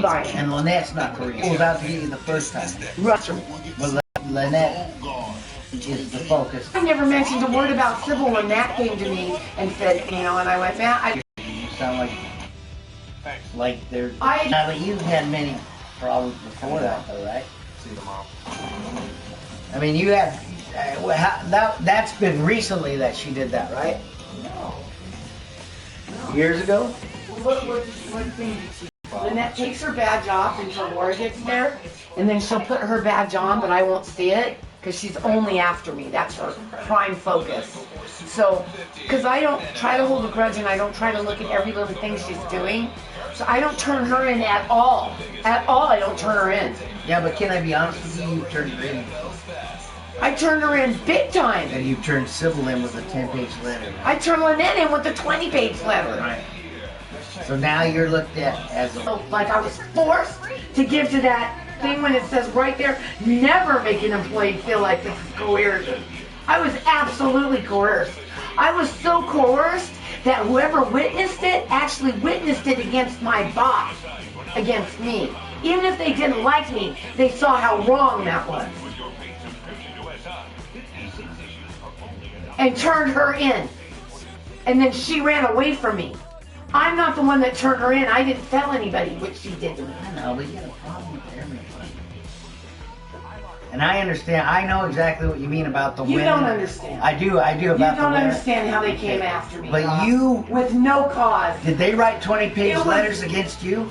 buying. And Lynette's not Korean. Who was out to get you the first time? Russian. But Lynette is the focus. I never mentioned a word about Sybil when Nat came to me and said, you know, and I went, Matt, You sound like they're... Now, but you've had many problems before that, though, right? I mean, you had... that's been recently that she did that, right? No. Years ago? What thing did she... Lynette takes her badge off until Laura gets there, and then she'll put her badge on, but I won't see it, because she's only after me. That's her prime focus. So, because I don't try to hold a grudge, and I don't try to look at every little thing she's doing, so I don't turn her in at all. At all, I don't turn her in. Yeah, but can I be honest with you? You turned her in. I turned her in big time. And you turned Sybil in with a 10-page letter. I turned Lynette in with a 20-page letter. Right. So now you're looked at as a... Like I was forced to give to that thing when it says right there, never make an employee feel like this is coercion. I was absolutely coerced. I was so coerced that whoever witnessed it actually witnessed it against my boss, against me. Even if they didn't like me, they saw how wrong that was. And turned her in. And then she ran away from me. I'm not the one that turned her in. I didn't tell anybody what she did to me. I know, but you got a problem with everybody. And I understand. I know exactly what you mean about the women. You don't understand. I do about the women. You don't understand how they came after me. But Rob. you... With no cause. Did they write 20-page letters against you?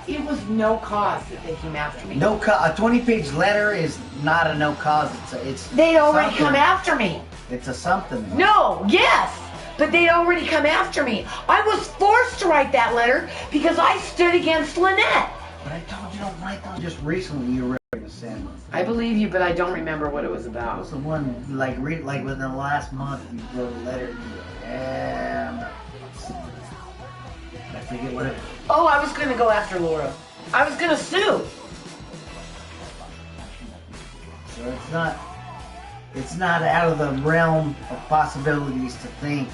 It was no cause that they came after me. No cause. A 20-page letter is not a no cause. It's they'd already something. come after me. It's a something. No, yes. But they'd already come after me. I was forced to write that letter because I stood against Lynette. But I told you don't write them. Just recently you were ready to send. I believe you, but I don't remember what it was That about. was the one, like within the last month, you wrote a letter. And I forget what it was. Oh, I was going to go after Laura. I was going to sue. So it's not out of the realm of possibilities to think,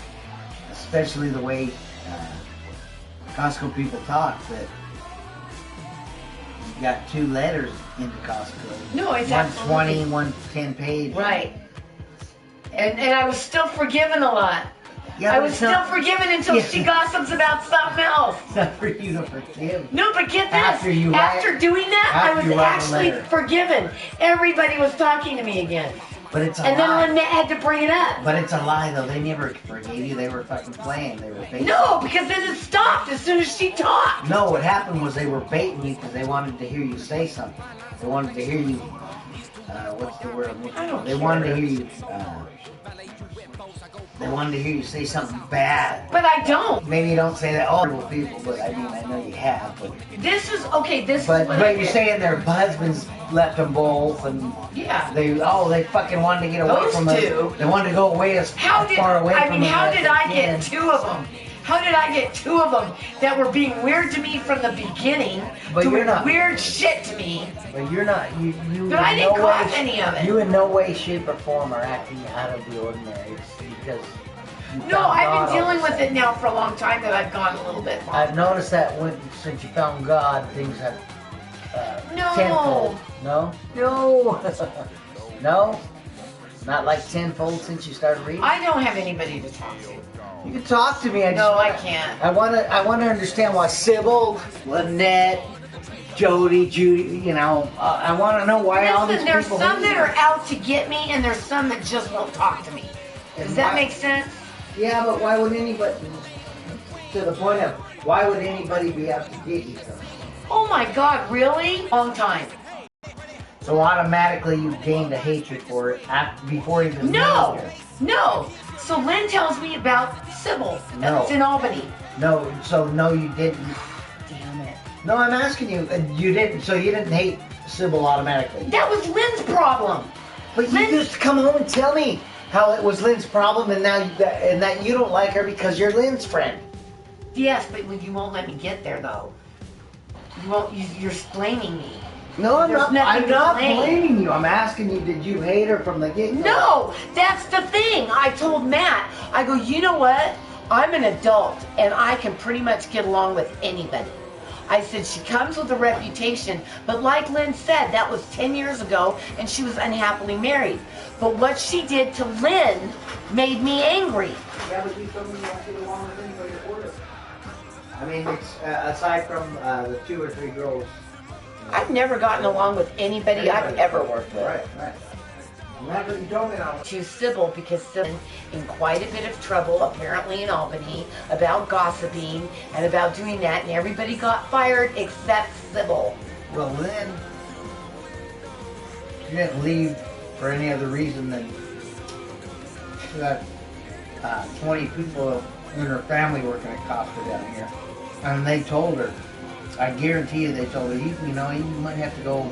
especially the way Costco people talk, that you got 2 letters into Costco. No, it's one absolutely. 20, one 10 page. Right. And I was still forgiven a lot. Yeah, I was still forgiven until she gossips about something else. It's not for you to forgive. No, but get this. After Doing that, I was actually letter. forgiven. Everybody was talking to me again. But it's a And lie. then Lynette had to bring it up. But it's a lie, though. They never forgave you. They were fucking playing. They were baiting. No, because then it stopped as soon as she talked. No, what happened was they were baiting you because they wanted to hear you say something. They wanted to hear you. What's the word? I don't They care. wanted to hear you. They wanted to hear you say something bad. But I don't. Maybe you don't say that all horrible people, but I mean, I know you have. But This is, okay, this but, is what I but you're did. saying their husbands left them both, and Yeah. they fucking wanted to get away Those from us. two. They wanted to go away as far away from us. How as did they I can. get 2 of them? How did I get 2 of them that were being weird to me from the beginning, But you're doing not. weird shit to me? But you're not. You But I in didn't no way- cause any of it. You in no way, shape, or form are acting out of the ordinary. It's because. you No, found I've God been dealing all of a with it sudden. now for a long time that I've gone a little bit long. I've noticed that since you found God, things have No. tenfold. No. No. No. Not like tenfold since you started reading. I don't have anybody to talk to. You can talk to me. No, I can't. I want to understand why Sybil, Lynette, Jody, Judy. You know, I want to know why all these Listen, there's people. some that are out to get me, and there's some that just won't talk to me. Does that make sense? Yeah, but why would anybody? To the point of why would anybody be out to get you? Oh my God, really? Long time. So automatically you gained a hatred for it before even. No, knowing it. no. So Lynn tells me about Sybil. No. That's in Albany. No, so no, you didn't. Damn it. No, I'm asking you. You didn't. So you didn't hate Sybil automatically. That was Lynn's problem. But you Lynn- just come home and tell me how it was Lynn's problem, and now that you don't like her because you're Lynn's friend. Yes, but you won't let me get there though. You won't. You're blaming me. No, I'm There's not. nothing I'm to not blame. blaming you. I'm asking you. Did you hate her from the get-go? No, that's the thing. I told Matt, I go, you know what? I'm an adult and I can pretty much get along with anybody. I said, she comes with a reputation, but like Lynn said, that was 10 years ago, and she was unhappily married. But what she did to Lynn made me angry. Yeah, but you told me you don't get along with anybody at work. I mean, it's aside from the 2 or 3 girls. I've never gotten along with anybody I've ever worked with. Right. And that's what you told me now. To Sybil, because Sybil in quite a bit of trouble, apparently in Albany, about gossiping and about doing that, and everybody got fired except Sybil. Well, Lynn, she didn't leave for any other reason than she got 20 people in her family working at Costco down here. And they told her, I guarantee you they told her, you know, you might have to go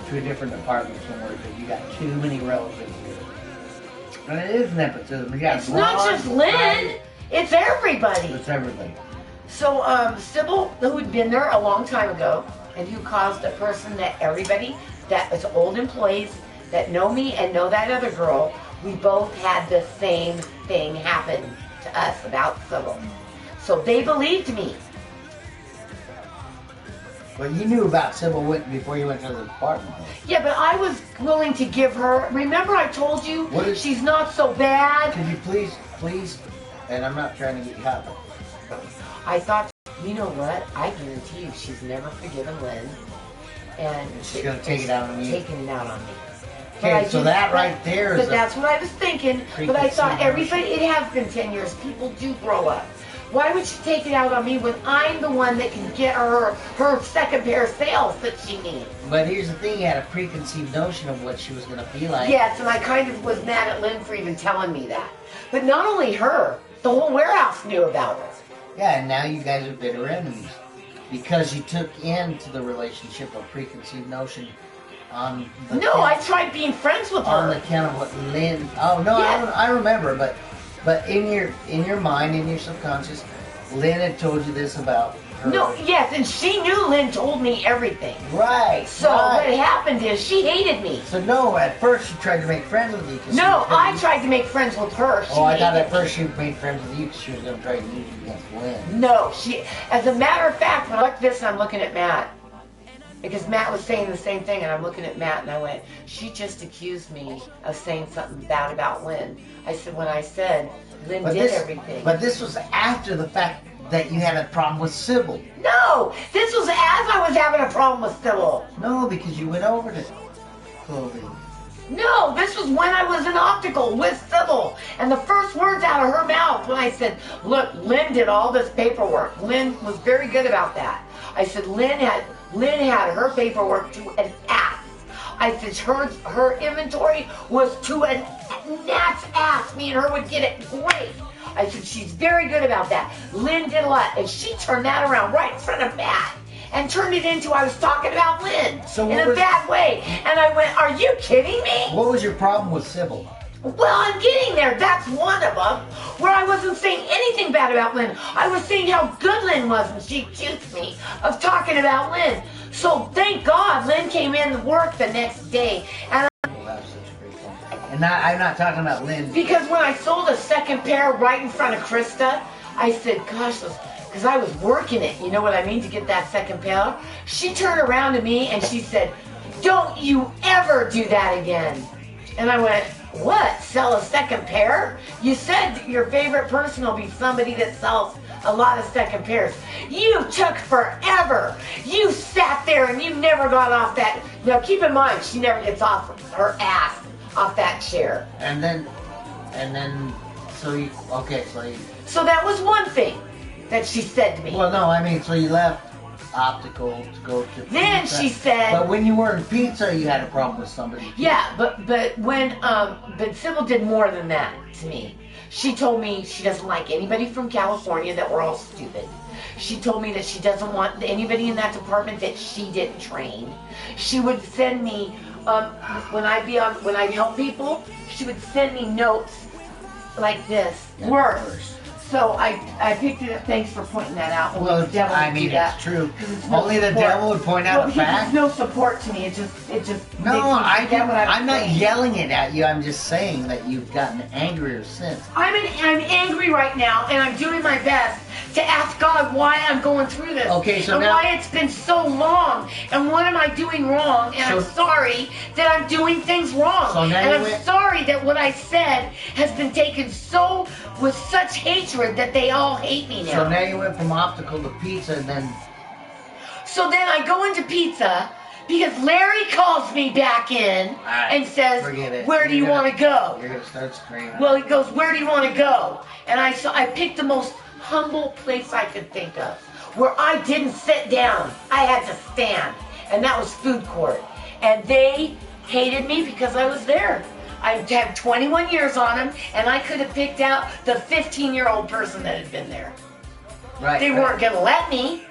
to a different department somewhere because you got too many relatives here. And it is nepotism. It's not just Lynn, it's everybody. It's everything. So Sybil, who had been there a long time ago, and who caused a person that everybody, that was old employees that know me and know that other girl, we both had the same thing happen to us about Sybil. So they believed me. But you knew about Sybil Whitten before you went to the department. Yeah, but I was willing to give her, remember I told you she's not so bad? Could you please, and I'm not trying to get you hot, but I thought, you know what, I guarantee you she's never forgiven Lynn. And she's going to take it out on you. Taking it out on me. Okay, so that right there is. But that's what I was thinking. But I thought everybody, it has been 10 years. People do grow up. Why would she take it out on me when I'm the one that can get her second pair of sales that she needs? But here's the thing, you had a preconceived notion of what she was going to be like. Yes, and I kind of was mad at Lynn for even telling me that. But not only her, the whole warehouse knew about it. Yeah, and now you guys are bitter enemies. Because you took into the relationship a preconceived notion on the No, I tried being friends with her. On the account of what Lynn... Oh, no, yes. I remember, but in your mind, in your subconscious, Lynn had told you this about her. No, yes, and she knew Lynn told me everything. Right. So what happened is she hated me. So no, at first she tried to make friends with you. No, I tried to make friends with her. Oh, I thought at first she made friends with you because she was going to try to use you against Lynn. No, as a matter of fact, when I look at this and I'm looking at Matt, because Matt was saying the same thing, and I'm looking at Matt and I went, she just accused me of saying something bad about Lynn. I said, when I said Lynn did everything. But this was after the fact that you had a problem with Sybil. No, this was as I was having a problem with Sybil. No, because you went over to clothing. No, this was when I was in optical with Sybil. And the first words out of her mouth when I said, look, Lynn did all this paperwork. Lynn was very good about that. I said, Lynn had her paperwork to an ass. I said, her inventory was to a gnat's ass. Me and her would get it great. I said, she's very good about that. Lynn did a lot. And she turned that around right in front of Matt and turned it into I was talking about Lynn in a bad way. And I went, are you kidding me? What was your problem with Sybil? Well, I'm getting there. That's one of them. Where I wasn't saying anything bad about Lynn. I was saying how good Lynn was, and she accused me of talking about Lynn. So thank God Lynn came in to work the next day. And I'm not talking about Lynn. Because when I sold a second pair right in front of Krista, I said, gosh, because I was working it, you know what I mean, to get that second pair. She turned around to me and she said, don't you ever do that again. And I went, what, sell a second pair? You said your favorite person will be somebody that sells a lot of second pairs. You took forever. You sat there and you never got off that. Now keep in mind, she never gets off her ass off that chair. And then, So that was one thing that she said to me. Well, no, I mean, so you left optical to go to then pizza. She said, but when you were in pizza, you had a problem with somebody. Yeah, but Sybil did more than that to me. She told me she doesn't like anybody from California, that we're all stupid. She told me that she doesn't want anybody in that department that she didn't train. She would send me when I help people, she would send me notes like this. Worse. So I picked it up. Thanks for pointing that out. Only Well, the devil I would mean, do that. it's true. 'Cause it's no Only the support. devil would point out a Because fact. it's no support to me. It just No, makes me forget what I'm not saying. yelling it at you. I'm just saying that you've gotten angrier since. I'm angry right now, and I'm doing my best to ask God why I'm going through this. Okay, so and now- why it's been so long, and what am I doing wrong? And I'm So- sorry that I'm doing things wrong. So now and you I'm went- sorry that what I said has been taken with such hatred that they all hate me now. So now you went from optical to pizza, and then So then I go into pizza because Larry calls me back in right, and says, forget it. "Where do you want to go?" You're gonna start screaming. Well, he goes, "Where do you want to go?" And I picked the most humble place I could think of, where I didn't sit down. I had to stand, and that was food court. And they hated me because I was there. I had 21 years on them, and I could have picked out the 15-year-old person that had been there. right. They weren't going to let me.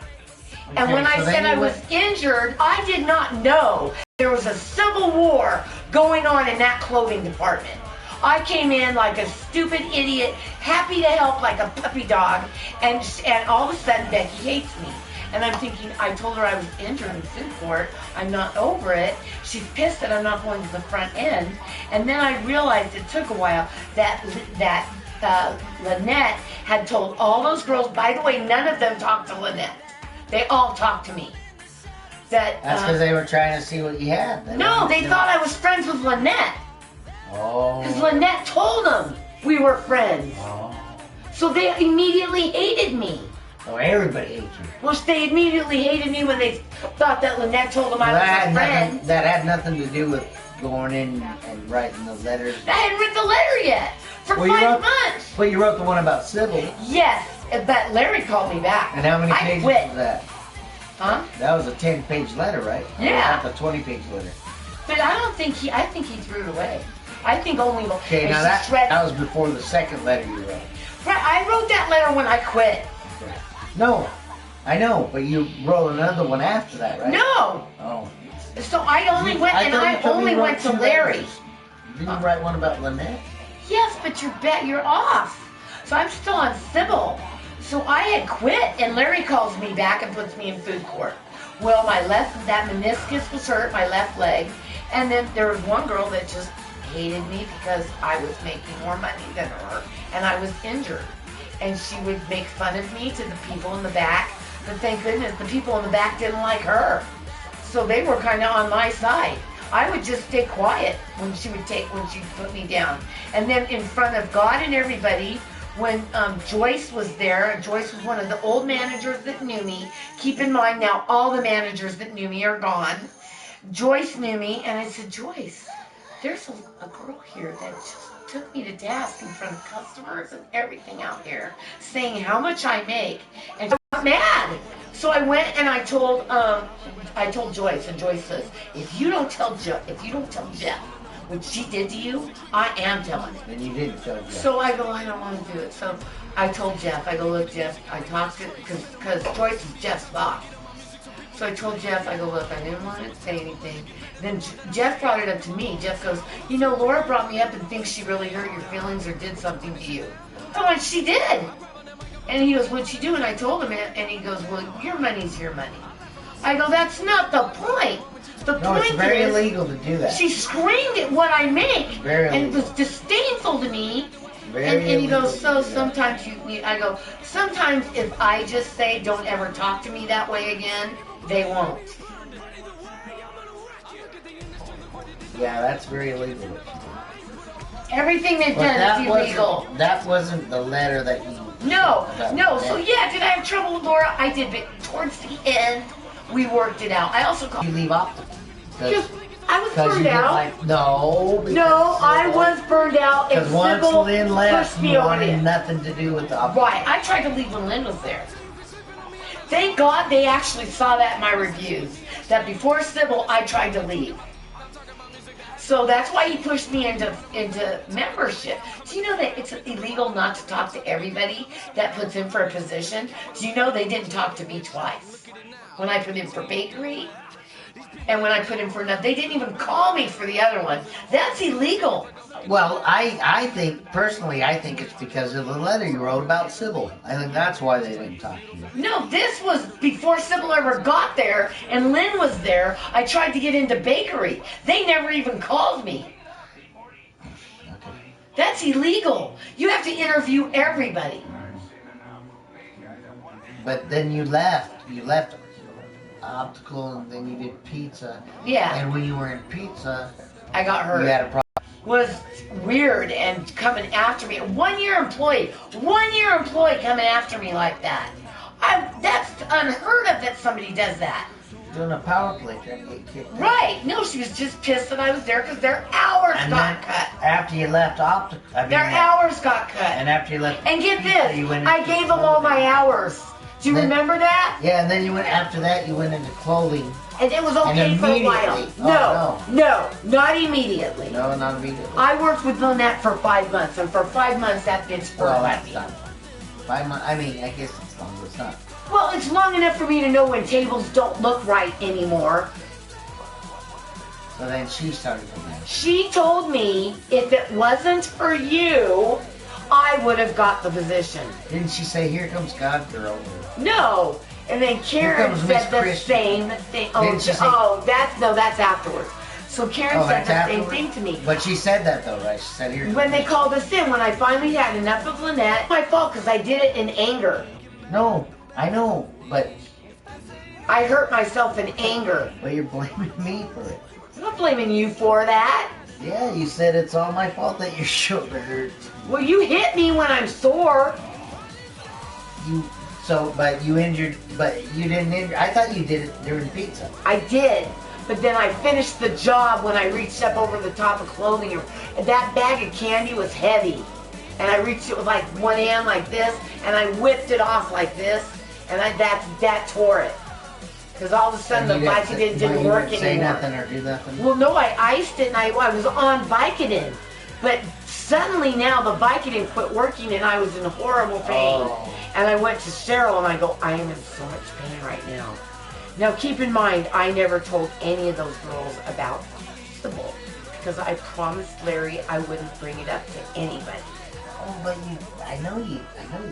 And Okay, when I so then said you I was injured, I did not know there was a civil war going on in that clothing department. I came in like a stupid idiot, happy to help like a puppy dog, and all of a sudden Becky hates me. And I'm thinking, I told her I was injured in food court. I'm not over it. She's pissed that I'm not going to the front end. And then I realized it took a while that Lynette had told all those girls, by the way, none of them talked to Lynette. They all talked to me. That's because they were trying to see what you had. No, they thought I was friends with Lynette. Oh. Because Lynette told them we were friends. Oh. So they immediately hated me. Oh, everybody hates you. Well, they immediately hated me when they thought that Lynette told them I was a friend. That had nothing to do with going in and writing the letters. I hadn't written the letter yet for Well, you 5 wrote- months. But you wrote the one about Sybil. Yes, but Larry called me back. And how many I pages quit. was that? Huh? That was a 10-page letter, right? Yeah. Not the 20-page letter. But I don't think I think he threw it away. I think only. Okay, and now she that shredded- was before the second letter you wrote. Right, I wrote that letter when I quit. Okay. No, I know, but you wrote another one after that, right? No. Oh. So I only went, and thought you I told me only you wrote went to 2 Larry. letters. Didn't you write one about Lynette? Yes, but you're off. So I'm still on Sybil. So I had quit, and Larry calls me back and puts me in food court. Well, that meniscus was hurt, my left leg, and then there was one girl that just hated me because I was making more money than her, and I was injured. And she would make fun of me to the people in the back, but thank goodness the people in the back didn't like her. So they were kind of on my side. I would just stay quiet when she'd put me down. And then in front of God and everybody, when Joyce was there, Joyce was one of the old managers that knew me. Keep in mind now, all the managers that knew me are gone. Joyce knew me, and I said, Joyce, there's a girl here that just took me to task in front of customers and everything out here, saying how much I make, and I got mad. So I went and I told Joyce, and Joyce says, if you don't tell Jeff what she did to you, I am telling it. And you didn't tell Jeff. So I go, I don't want to do it. So I told Jeff, I go, look, Jeff, I talked to, because Joyce is Jeff's boss. So I told Jeff, I go, look, I didn't want to say anything. Then Jeff brought it up to me. Jeff goes, you know, Laura brought me up and thinks she really hurt your feelings or did something to you. I'm like, she did. And he goes, what'd she do? And I told him it, and he goes, well, your money's your money. I go, that's not the point. The No, point it's very is, illegal to do that. she screamed at what I make, Very and it was illegal. disdainful to me. Very And he illegal goes, to so do that. sometimes I go, sometimes if I just say, don't ever talk to me that way again, they won't. Yeah, that's very illegal. Everything they've But done that is illegal. wasn't the letter that you... No. that- So yeah, did I have trouble with Laura? I did, but towards the end, we worked it out. I also called. You leave optical. Because I was you burned didn't out. like... No. No, I was burned out. And Because once Sybil Lynn left, pushed me you over wanted it. nothing to do with the optical. Right. I tried to leave when Lynn was there. Thank God they actually saw that in my reviews. That before Sybil, I tried to leave. So that's why he pushed me into membership. Do you know that it's illegal not to talk to everybody that puts in for a position? Do you know they didn't talk to me twice? When I put in for bakery, And when I put in for another, they didn't even call me for the other one. That's illegal. Well, I think, personally, I think it's because of the letter you wrote about Sybil. I think that's why they didn't talk to you. No, this was before Sybil ever got there, and Lynn was there. I tried to get into bakery. They never even called me. Okay. That's illegal. You have to interview everybody. But then you left. You left optical, and then you did pizza. Yeah. And when you were in pizza, I got hurt. you had a problem. Was weird and coming after me. 1 year employee coming after me like that. That's unheard of that somebody does that. Doing a power play trying to get kicked out. Right. No, she was just pissed that I was there because their hours And got then cut. after you left optical, Their hours got cut. And after you left, And get pizza, you this, went I into gave them all my clothing. hours. Do you Then- remember that? Yeah, and then you went after that. You went into clothing. And it was okay for a while. immediately- No, not immediately. No, not immediately. I worked with Lynette for 5 months, and for 5 months that bitch Well, burned that's me. not 5 months. I mean, I guess it's long, but it's not. Well, it's long enough for me to know when tables don't look right anymore. So then she started to that. She told me if it wasn't for you, I would have got the position. Didn't she say, "Here comes God, girl"? No. And then Karen comes Miss said the Christian. same thing. Oh, Didn't she say- that's afterwards. So Karen said that's the same afterward? thing to me. But she said that though, right? She said, "Here." When they called us in, when I finally had enough of Lynette, my fault because I did it in anger. No, I know, but I hurt myself in anger. you're blaming me for it. I'm not blaming you for that. Yeah, you said it's all my fault that your shoulder hurts. Well, you hit me when I'm sore. But you didn't injure. I thought you did it during pizza. I did. But then I finished the job when I reached up over the top of clothing. And that bag of candy was heavy. And I reached it with like one hand like this, and I whipped it off like this, and that tore it. Because all of a sudden the Vicodin didn't work Say anymore. nothing or do nothing. Well, no, I iced it and I was on Vicodin. But suddenly now the Vicodin quit working and I was in horrible pain. Oh. And I went to Cheryl and I go, I am in so much pain right now. Now keep in mind, I never told any of those girls about Sybil. Because I promised Larry I wouldn't bring it up to anybody. Oh, but I know you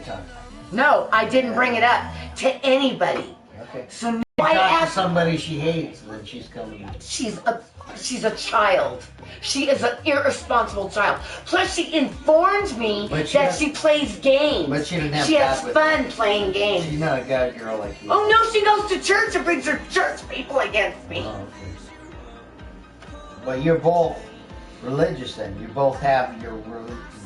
talked. No, I didn't bring it up to anybody. Okay. So now You I talk to asked, somebody she hates, and then she's coming. she's a child. She is an irresponsible child. Plus, she informs me But she that doesn't- she plays games. But she didn't have She has that with fun her. playing games. She's not a God girl like you. Oh no, she goes to church and brings her church people against me. Oh, okay. But you're both religious then. You both have your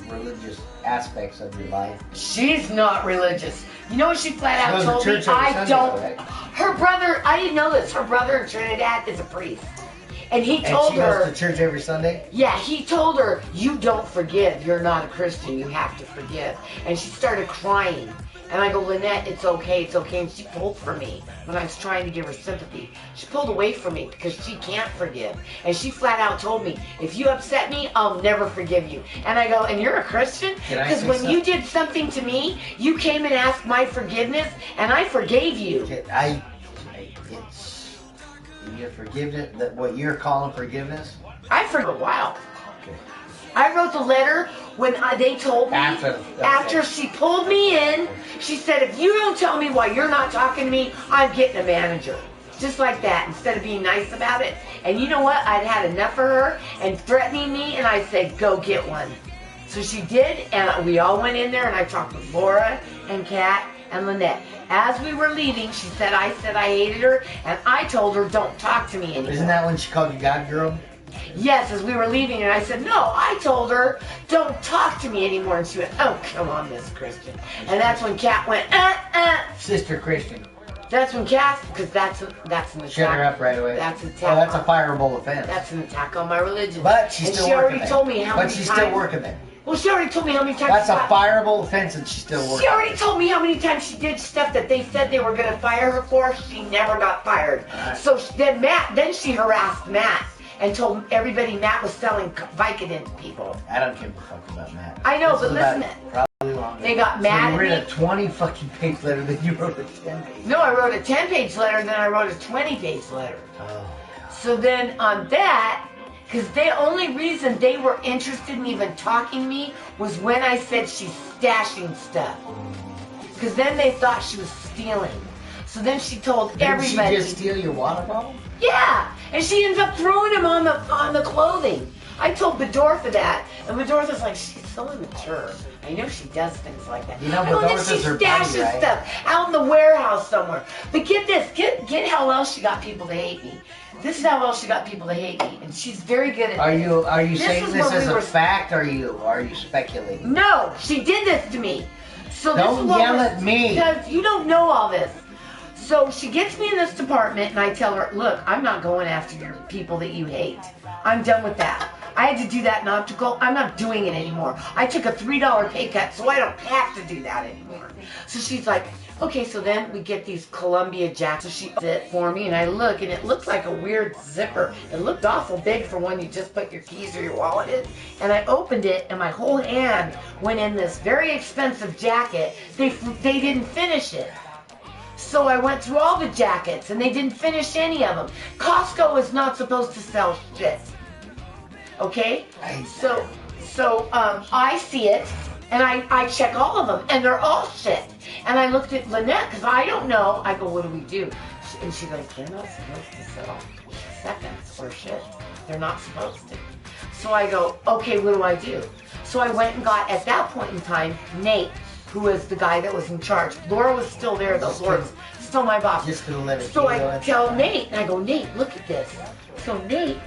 religious aspects of your life. She's not religious. You know what she flat She out goes to told me? church every I Sunday, don't. though, right? Her brother, I didn't know this. Her brother in Trinidad is a priest. And he And told she her, goes to church every Sunday? yeah, he told her, you don't forgive. You're not a Christian. You have to forgive. And she started crying. And I go, Lynette, it's okay. It's okay. And she pulled for me when I was trying to give her sympathy. She pulled away from me because she can't forgive. And she flat out told me, if you upset me, I'll never forgive you. And I go, and you're a Christian? Can I Because say when you something? did something to me, you came and asked my forgiveness, and I forgave you. It's your forgiveness, that what you're calling forgiveness? I forgave. Wow. Okay. I wrote the letter when they told me, After she pulled me in, she said, if you don't tell me why you're not talking to me, I'm getting a manager. Just like that, instead of being nice about it. And you know what? I'd had enough of her and threatening me, and I said, go get one. So she did, and we all went in there, and I talked with Laura and Kat and Lynette. As we were leaving, she said I hated her, and I told her, don't talk to me anymore. Isn't that when she called you God girl? Yes, as we were leaving, and I said, no, I told her, don't talk to me anymore. And she went, oh, come on, Miss Christian. And that's when Kat went, Sister Christian. That's when Kat, because that's an attack. Shut her up right away. That's an attack. Oh, that's a fireable offense. That's an attack on my religion. But she's and still she working already there. told me how But many she's times. still working there. Well, she already told me how many times. That's she a got- fireable offense, and she's still working. She already told me how many times she did stuff that they said they were going to fire her for. She never got fired. Right. So then she harassed Matt and told everybody Matt was selling Vicodin to people. I don't give a fuck about Matt. I know, This but is listen. about probably longer. They got So mad you at read me. a 20 fucking page letter, then you wrote a 10 page. No, I wrote a 10-page letter, and then I wrote a 20-page letter. Oh. So then on that, because the only reason they were interested in even talking to me was when I said she's stashing stuff. Because then they thought she was stealing. So then she told everybody. Didn't she just steal your water bottle? Yeah, and she ends up throwing them on the clothing. I told Bedortha that, and Bedortha's like, she's so immature. I know she does things like that. You know, Bedortha's are stashes buddy, right? stuff out in the warehouse somewhere. But get this, get how well she got people to hate me. This is how well she got people to hate me, and she's very good at Are you This saying is this when as we a were- fact, or are you speculating? No, she did this to me. So Don't this is what yell we're- at me. Because you don't know all this. So she gets me in this department, and I tell her, look, I'm not going after your people that you hate. I'm done with that. I had to do that in optical. I'm not doing it anymore. I took a $3 pay cut, so I don't have to do that anymore. So she's like, okay, so then we get these Columbia jackets. So she does it for me, and I look, and it looks like a weird zipper. It looked awful big for when you just put your keys or your wallet in. And I opened it, and my whole hand went in this very expensive jacket. They didn't finish it. So I went through all the jackets, and they didn't finish any of them. Costco is not supposed to sell shit. Okay? So I see it, and I check all of them, and they're all shit. And I looked at Lynette, because I don't know. I go, what do we do? And she goes, they're not supposed to sell seconds or shit. They're not supposed to. So I go, okay, what do I do? So I went and got, at that point in time, Nate, who was the guy that was in charge. Laura was still there, though. Laura's still my boss. Just gonna let it So go I on. tell Nate, and I go, Nate, look at this. So Nate,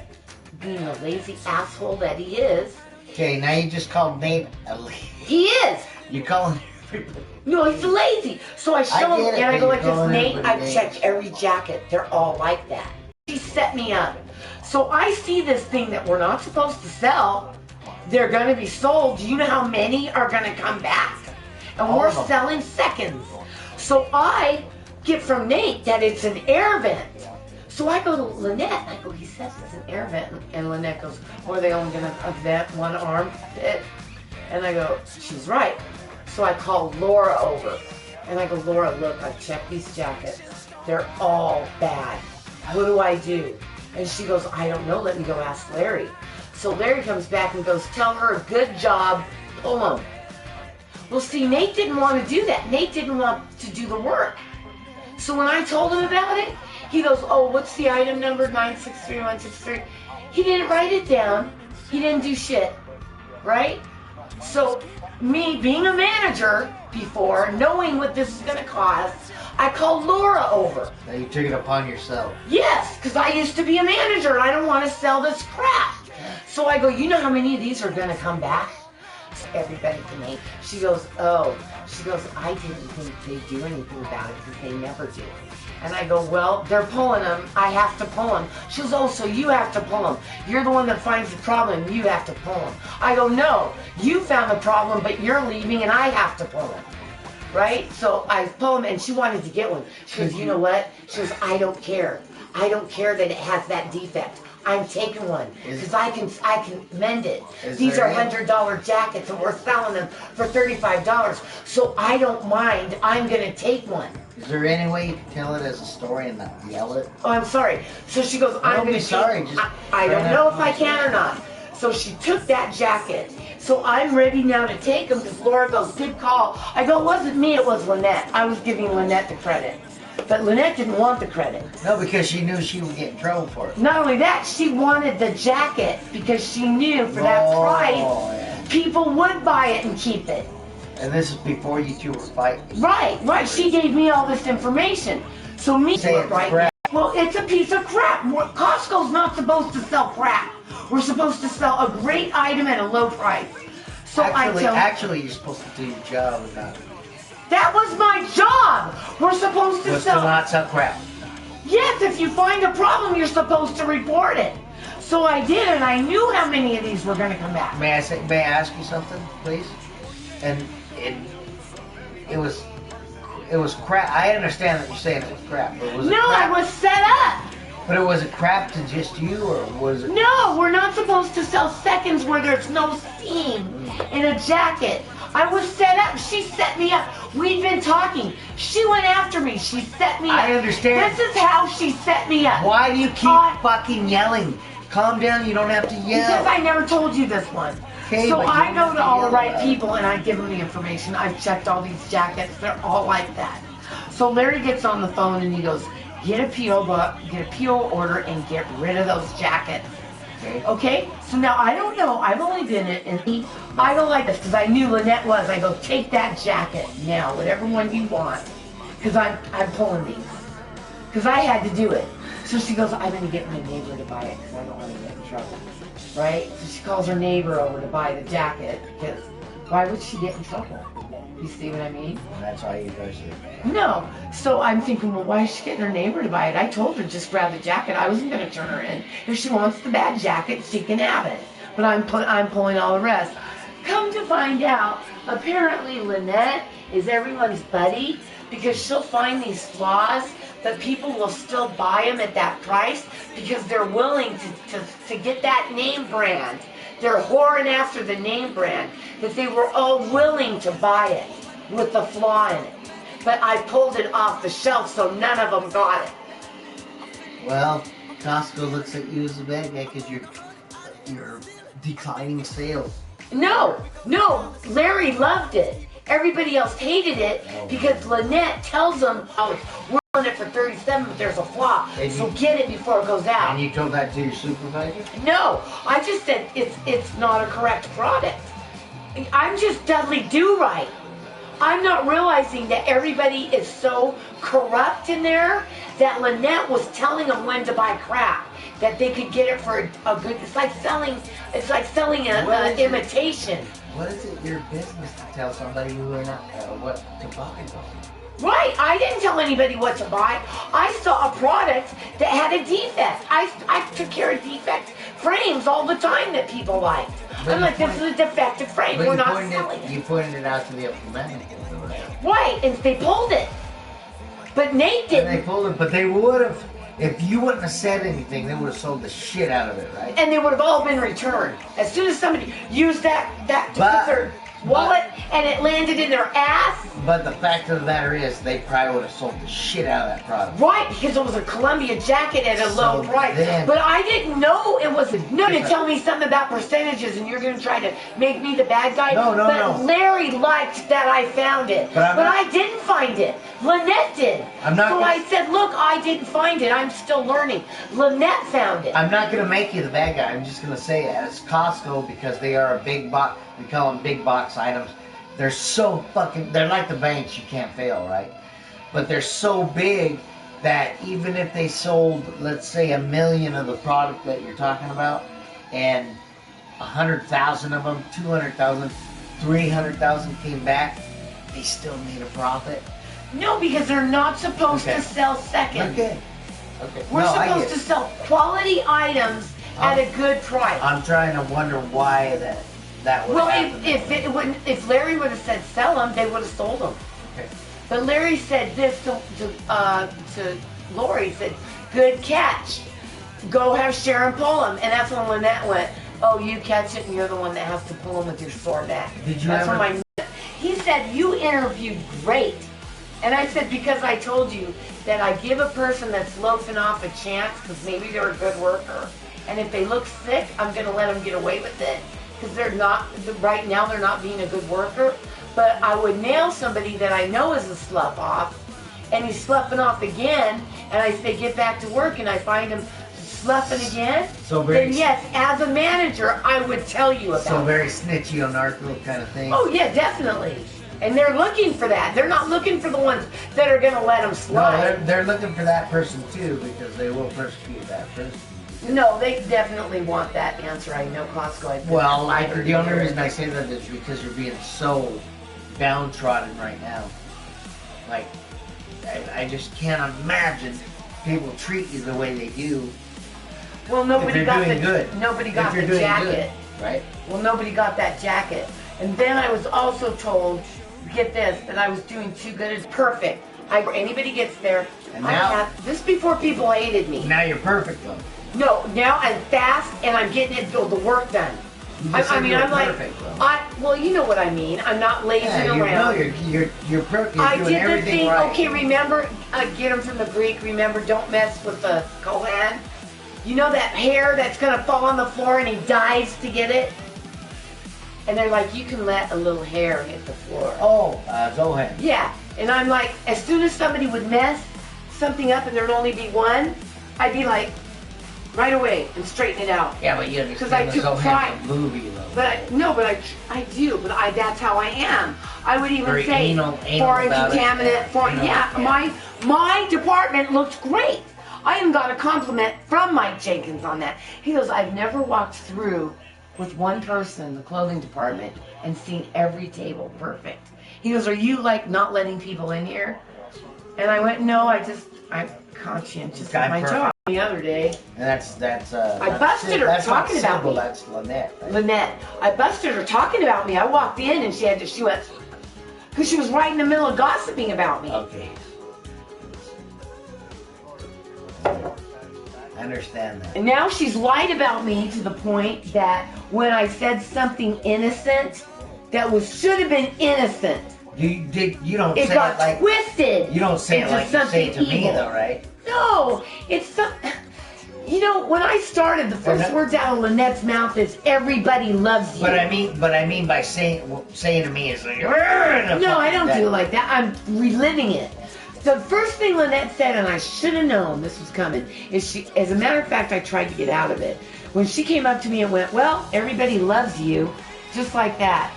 being the lazy asshole that he is, Okay, now you just called Nate a lazy. he is. You calling everybody. No, he's lazy. So I show I him, get it, and I but go you're like this, calling Nate, everybody I've names. checked every jacket. They're all like that. He set me up. So I see this thing that we're not supposed to sell. They're going to be sold. Do you know how many are going to come back? And All we're of them. selling seconds. So I get from Nate that it's an air vent. So I go to Lynette, and I go, he says it's an air vent. And Lynette goes, well, are they only going to vent one arm fit? And I go, she's right. So I call Laura over. And I go, Laura, look, I've checked these jackets. They're all bad. What do I do? And she goes, I don't know. Let me go ask Larry. So Larry comes back and goes, tell her, good job, pull them. Well, see, Nate didn't want to do that. Nate didn't want to do the work. So when I told him about it, he goes, oh, what's the item number, 963163? He didn't write it down. He didn't do shit, right? So me being a manager before, knowing what this is going to cost, I called Laura over. Now you took it upon yourself. Yes, because I used to be a manager and I don't want to sell this crap. So I go, you know how many of these are going to come back? Everybody to me. She goes, oh. She goes, I didn't think they'd do anything about it because they never do. And I go, well, they're pulling them. I have to pull them. She goes, oh, so you have to pull them. You're the one that finds the problem. You have to pull them. I go, no, you found the problem, but you're leaving and I have to pull them. Right? So I pull them, and she wanted to get one. She goes, you know what? She goes, I don't care. I don't care that it has that defect. I'm taking one because I can mend it. These are $100 jackets, and we're selling them for $35. So I don't mind. I'm gonna take one. Is there any way you can tell it as a story and not yell it? Oh, I'm sorry. So she goes, I'm Don't gonna be sorry. Just I don't try know not if to I be can or not. So she took that jacket. So I'm ready now to take them because Laura goes, good call. I go, it wasn't me, it was Lynette. I was giving Lynette the credit. But Lynette didn't want the credit. No, because she knew she would get in trouble for it. Not only that, she wanted the jacket because she knew for that price, yeah. people would buy it and keep it. And this is before you two were fighting. Right. She gave me all this information. So me, Say it's right? crap. Well, it's a piece of crap. Costco's not supposed to sell crap. We're supposed to sell a great item at a low price. So Actually, you're supposed to do your job and not. That was my job. We're supposed to Was to sell. not sell crap. Yes, if you find a problem, you're supposed to report it. So I did, and I knew how many of these were going to come back. May I ask you something, please? And it was crap. I understand that you're saying it was crap, but was it No, crap? I was set up. But it was a crap to just you, or was it? No, we're not supposed to sell seconds where there's no seam in a jacket. I was set up. She set me up. We'd been talking. She went after me. She set me up. I understand. This is how she set me up. Why do you keep fucking yelling? Calm down, you don't have to yell. Because I never told you this one. Okay, so but I you go don't to all the right yell. people and I give them the information. I've checked all these jackets. They're all like that. So Larry gets on the phone and he goes, get a PO book, get a PO order, and get rid of those jackets. Okay? So now I don't know. I've only been in. I don't like this because I knew Lynette was. I go, take that jacket now, whatever one you want, because I'm pulling these. Because I had to do it. So she goes, I'm going to get my neighbor to buy it because I don't want to get in trouble. Right? So she calls her neighbor over to buy the jacket because why would she get in trouble? You see what I mean? That's why you guys are. No. So I'm thinking, well, why is she getting her neighbor to buy it? I told her just grab the jacket. I wasn't going to turn her in. If she wants the bad jacket, she can have it. But I'm pulling all the rest. Come to find out, apparently Lynette is everyone's buddy because she'll find these flaws, but people will still buy them at that price because they're willing to get that name brand. They're whoring after the name brand, that they were all willing to buy it with the flaw in it. But I pulled it off the shelf, so none of them got it. Well, Costco looks at you as a bad guy because you're declining sales. No, Larry loved it. Everybody else hated it because Lynette tells them, oh, we're on it for 37, but there's a flaw, so get it before it goes out. And you told that to your supervisor? No, I just said it's not a correct product. I'm just Dudley Do-Right. I'm not realizing that everybody is so corrupt in there that Lynette was telling them when to buy crap, that they could get it for a good. It's like selling an imitation. What is it your business to tell somebody who are not what to buy? Right, I didn't tell anybody what to buy. I saw a product that had a defect. I took care of defect frames all the time that people liked. I'm like, this is a defective frame. We're not selling it. You pointed it out to the management. Right, and they pulled it. But Nate didn't. And they pulled it, but they would have, if you wouldn't have said anything, they would have sold the shit out of it, right? And they would have all been returned. As soon as somebody used that to put their wallet and it landed in their ass. But the fact of the matter is, they probably would have sold the shit out of that product. Right, because it was a Columbia jacket at a low price. Then, but I didn't know it was. No, to tell me something about percentages, and you're going to try to make me the bad guy. No. But Larry liked that I found it, but I didn't find it. Lynette did. I said, look, I didn't find it. I'm still learning. Lynette found it. I'm not going to make you the bad guy. I'm just going to say as Costco, because they are a big box. We call them big box items. They're so fucking, they're like the banks, you can't fail, right? But they're so big that even if they sold, let's say, 1 million of the product that you're talking about, and 100,000 of them, 200,000, 300,000 came back, they still made a profit. No, because they're not supposed to sell second. Okay. We're supposed to sell quality items at a good price. I'm trying to wonder why that would happen. If Larry would have said sell them, they would have sold them. Okay. But Larry said this to Lori. He said, "Good catch. Go have Sharon pull them." And that's when Lynette went, "Oh, you catch it, and you're the one that has to pull them with your sore neck." Did you ever? He said, "You interviewed great." And I said, because I told you that I give a person that's loafing off a chance because maybe they're a good worker. And if they look sick, I'm going to let them get away with it because they're not, right now they're not being a good worker. But I would nail somebody that I know is a slough off and he's sloughing off again and I say, get back to work and I find him sloughing again. Then yes, as a manager, I would tell you about it. So very snitchy on narco kind of thing. Oh yeah, definitely. And they're looking for that. They're not looking for the ones that are going to let them slide. No, they're looking for that person too because they will persecute that person. No, they definitely want that answer. I know Costco. Well, the only reason I say that is because you're being so downtrodden right now. Like, I just can't imagine people treat you the way they do. Well, nobody got the jacket. Good, right? Well, nobody got that jacket. And then I was also told, get this, that I was doing too good. It's perfect. Anybody gets there. And now, this before people hated me. Now you're perfect though. No, now I'm fast and I'm getting the work done. I'm like, Well, you know what I mean. I'm not lazing Yeah, around. you're I doing did the everything thing. right. Okay, remember, get them from the Greek. Remember, don't mess with the Kohen. You know that hair that's gonna fall on the floor, and he dives to get it. And they're like, you can let a little hair hit the floor. Oh, Zohan. Yeah, and I'm like, as soon as somebody would mess something up and there'd only be one, I'd be like, right away and straighten it out. Yeah, but you Because I understand took the pride. Zohan's a movie, though. But I do. But that's how I am. I would even Very say anal foreign about it. contaminant. Yeah. My department looked great. I even got a compliment from Mike Jenkins on that. He goes, I've never walked through with one person in the clothing department and seen every table perfect. He goes, are you like not letting people in here? And I went, no, I'm conscientious of my job. The other day, And that's I busted her talking about me. That's Lynette. Right? Lynette, I busted her talking about me. I walked in and she went, because she was right in the middle of gossiping about me. Okay. I understand that. And now she's lied about me to the point that when I said something innocent, that should have been innocent. You don't It say got it like twisted. you don't say it into like you say something it to me, evil. though, right? No, it's some. You know, when I started, the first words out of Lynette's mouth is "everybody loves you." But I mean by saying to me is like, No, I don't do it like that. I'm reliving it. The first thing Lynette said, and I should have known this was coming, is she. As a matter of fact, I tried to get out of it. When she came up to me and went, "Well, everybody loves you," just like that.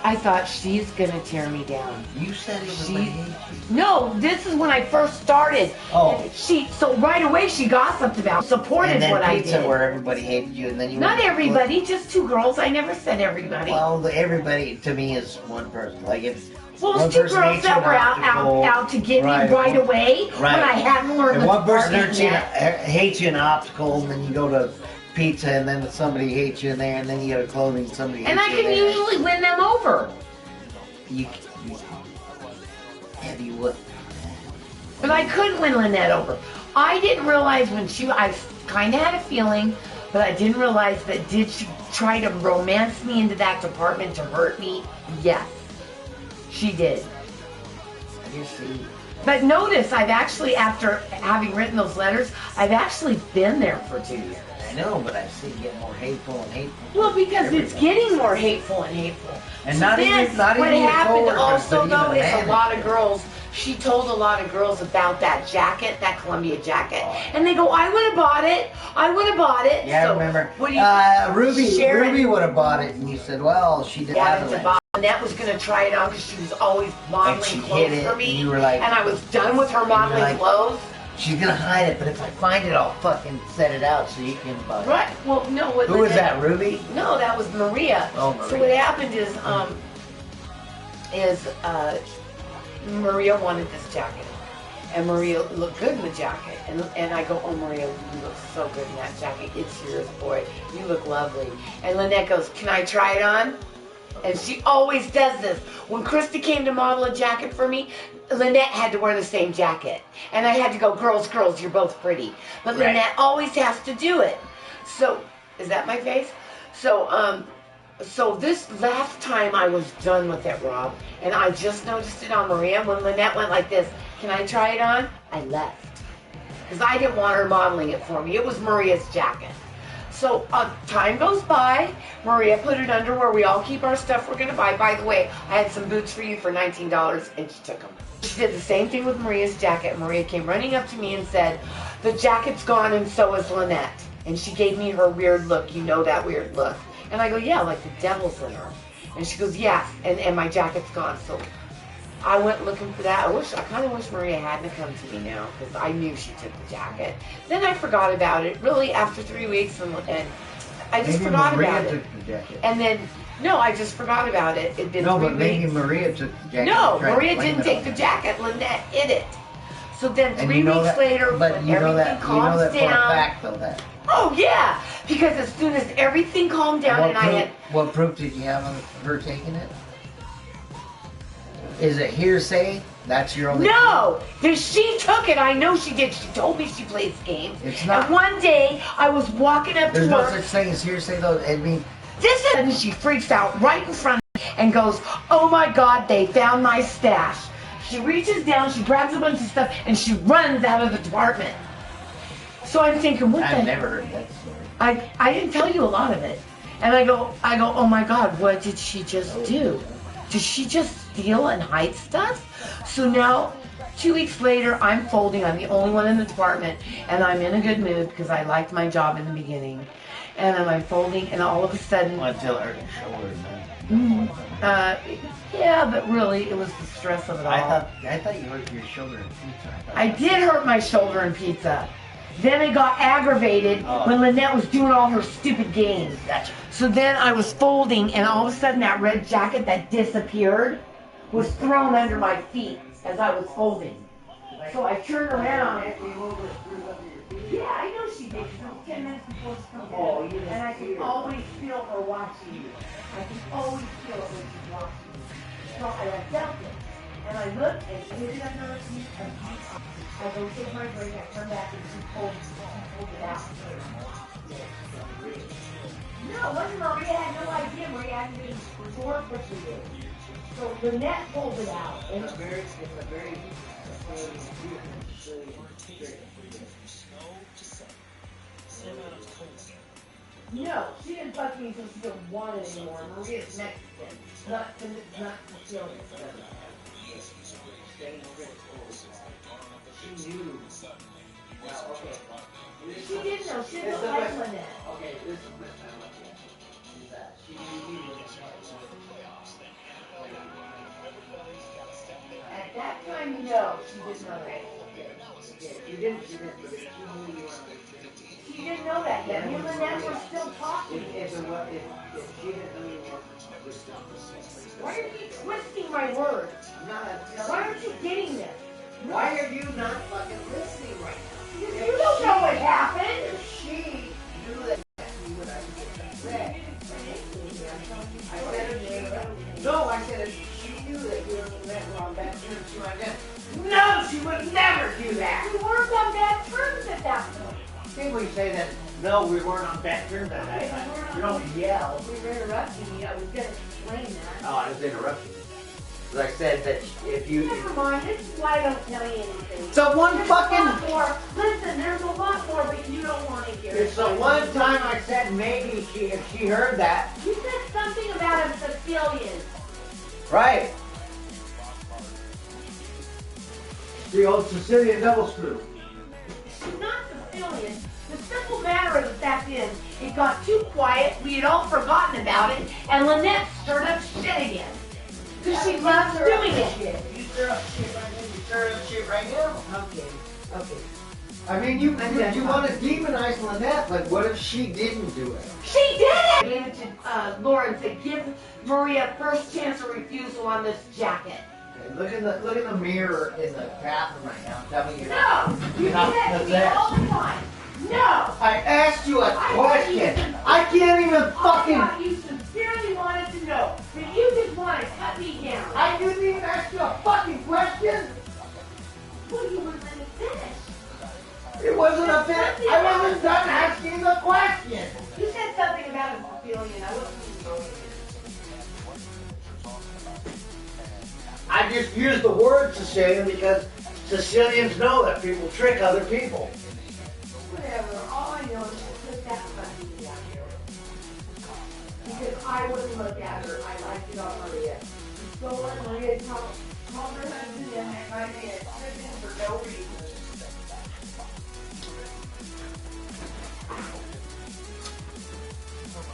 I thought, she's gonna tear me down. You said it was my age. No, this is when I first started. Oh. And so right away she gossiped about, supported And then what I pizza did. where everybody hated you, and then you. Not everybody, just two girls. I never said everybody. Well, everybody to me is one person. Like if. Well, one it's two person girls hates you that an were optical, out to get me right away when Right. I hadn't learned And the one person department hates you in optical, and then you go to pizza, and then somebody hates you in there, and then you go to clothing, somebody hates and I you can there. usually win them over. You would. But I couldn't win Lynette over. I didn't realize I kind of had a feeling, but I didn't realize that did she try to romance me into that department to hurt me? Yes, she did. You see. But notice, I've actually, after having written those letters, I've actually been there for 2 years. I know, but I see it get more hateful and hateful. Well, because it's getting more hateful and hateful. And So not then, even your what happened coworkers, also but though even is a managers. lot of girls. She told a lot of girls about that jacket, that Columbia jacket, and they go, "I would have bought it. I would have bought it." Yeah, so, I remember. What do you? Ruby would have bought it, and you said, "Well, she didn't have Wanted it." to buy. Annette was gonna try it on because she was always modeling And she clothes hid it, for me, and you were like- and I was done with her modeling like- clothes. She's gonna hide it, but if I find it, I'll fucking set it out so you can buy it. Right. Well, no. What Who was that, Ruby? No, that was Maria. Oh, So Maria. what happened is Maria wanted this jacket, and Maria looked good in the jacket, and I go, "Oh, Maria, you look so good in that jacket. It's yours, boy. You look lovely." And Lynette goes, "Can I try it on?" And she always does this. When Krista came to model a jacket for me, Lynette had to wear the same jacket. And I had to go, girls, you're both pretty. But Right. Lynette always has to do it. So, is that my face? So this last time I was done with it, Rob, and I just noticed it on Maria. When Lynette went like this, "Can I try it on?" I left. Because I didn't want her modeling it for me. It was Maria's jacket. So time goes by. Maria put it under where we all keep our stuff we're going to buy. By the way, I had some boots for you for $19, and she took them. She did the same thing with Maria's jacket. Maria came running up to me and said, "The jacket's gone and so is Lynette." And she gave me her weird look. You know that weird look. And I go, "Yeah, like the devil's in her." And she goes, "Yes, and my jacket's gone." So I went looking for that. I kind of wish Maria hadn't come to me now because I knew she took the jacket. Then I forgot about it. Really, after 3 weeks, and I just Maybe forgot Maria about it. took the jacket. And then no, I just forgot about it. It'd been No, 3 but maybe weeks. Maria took the jacket. No, and tried to Maria blame didn't it take on the her. jacket. Lynette hid it. So then And 3 you know weeks that, later, but when you know everything that calms for a down. fact though that. Oh yeah, because as soon as everything calmed down and I had. What proof did you have of her taking it? Is it hearsay? That's your only. No! She took it. I know she did. She told me she plays games. It's not. And one day, I was walking up There's to no her. such thing as hearsay though. I mean, This is, and she freaks out right in front of me. and goes, "Oh my God, they found my stash." She reaches down, she grabs a bunch of stuff, and she runs out of the department. So I'm thinking, what the? I've never heard that story. I didn't tell you a lot of it. And I go, oh my God, what did she just do? Did she just steal and hide stuff? So now, 2 weeks later, I'm folding. I'm the only one in the department, and I'm in a good mood because I liked my job in the beginning. And I'm folding, and all of a sudden, Until I hurt your shoulder, man. yeah, but really, it was the stress of it all. I thought you hurt your shoulder in pizza. I did hurt my shoulder in pizza. Then it got aggravated when Lynette was doing all her stupid games. Gotcha. So then I was folding, and all of a sudden that red jacket that disappeared was thrown under my feet as I was folding. So I turned around. Yeah, I know she did. Because it was 10 minutes before she comes in. And I can always feel her watching me. I can always feel it when she's watching me. So I felt it. And I looked and she hid it under her feet. I go take my break, I turn back and she pulled it out. No, it wasn't Maria. I had no idea. Maria hadn't been before what she did. So Lynette pulled it out. And it's a very no, she didn't fuck me until she didn't want it anymore. Maria's Mexican, not Sicilian. She knew. Well, okay. She didn't know. She didn't like Lynette. Okay, this is the time is that she knew he was At that time, no, she didn't know that. okay. She didn't, but she knew you were. She didn't know that yet. Me and Lynette were still talking. If she didn't know you were. Why are you twisting my words? Why aren't you getting this? Why are you not fucking listening right now? You don't know what happened. If she knew that you would have said. I said if she no, I said if she knew that you were on bad terms, she might have. No, she would never do that. We weren't on bad terms at that point. People say that, no, we weren't on bad terms at that time. You don't yell. We were interrupting you. I was going to explain that. Oh, I was interrupting you. Like I said, that if you... Never mind. This is why I don't tell you anything. So one There's fucking... a lot more. Listen, there's a lot more, but you don't want to hear it. It's the one time I said maybe if she heard that. You said something about a Sicilian. Right. The old Sicilian double screw. She's not Sicilian. The simple matter of the fact is, it got too quiet, we had all forgotten about it, and Lynette stirred up shit again. Because she loves doing it. You stir up shit right now. You stir up shit right now. Okay. I mean, you want to demonize Lynette, but what if she didn't do it? She did it! I gave it to Laura and said, give Maria first chance of refusal on this jacket. Okay, look in the mirror in the bathroom right now. Tell me No! You do not that to me possessed. all the time. No! I asked you a question. I can't even I fucking... thought you sincerely wanted to know, but you just want to cut me down. I didn't even ask you a fucking question. Well, you wouldn't let me finish. It wasn't a fit. I wasn't done asking the question. You said something about a Sicilian. I wasn't know. I just used the word Sicilian because Sicilians know that people trick other people. Whatever. All I know is she put that funny down here. Because I wouldn't look at her. I liked it on Maria. So when Maria called her husband in that night, they had tripping for no reason.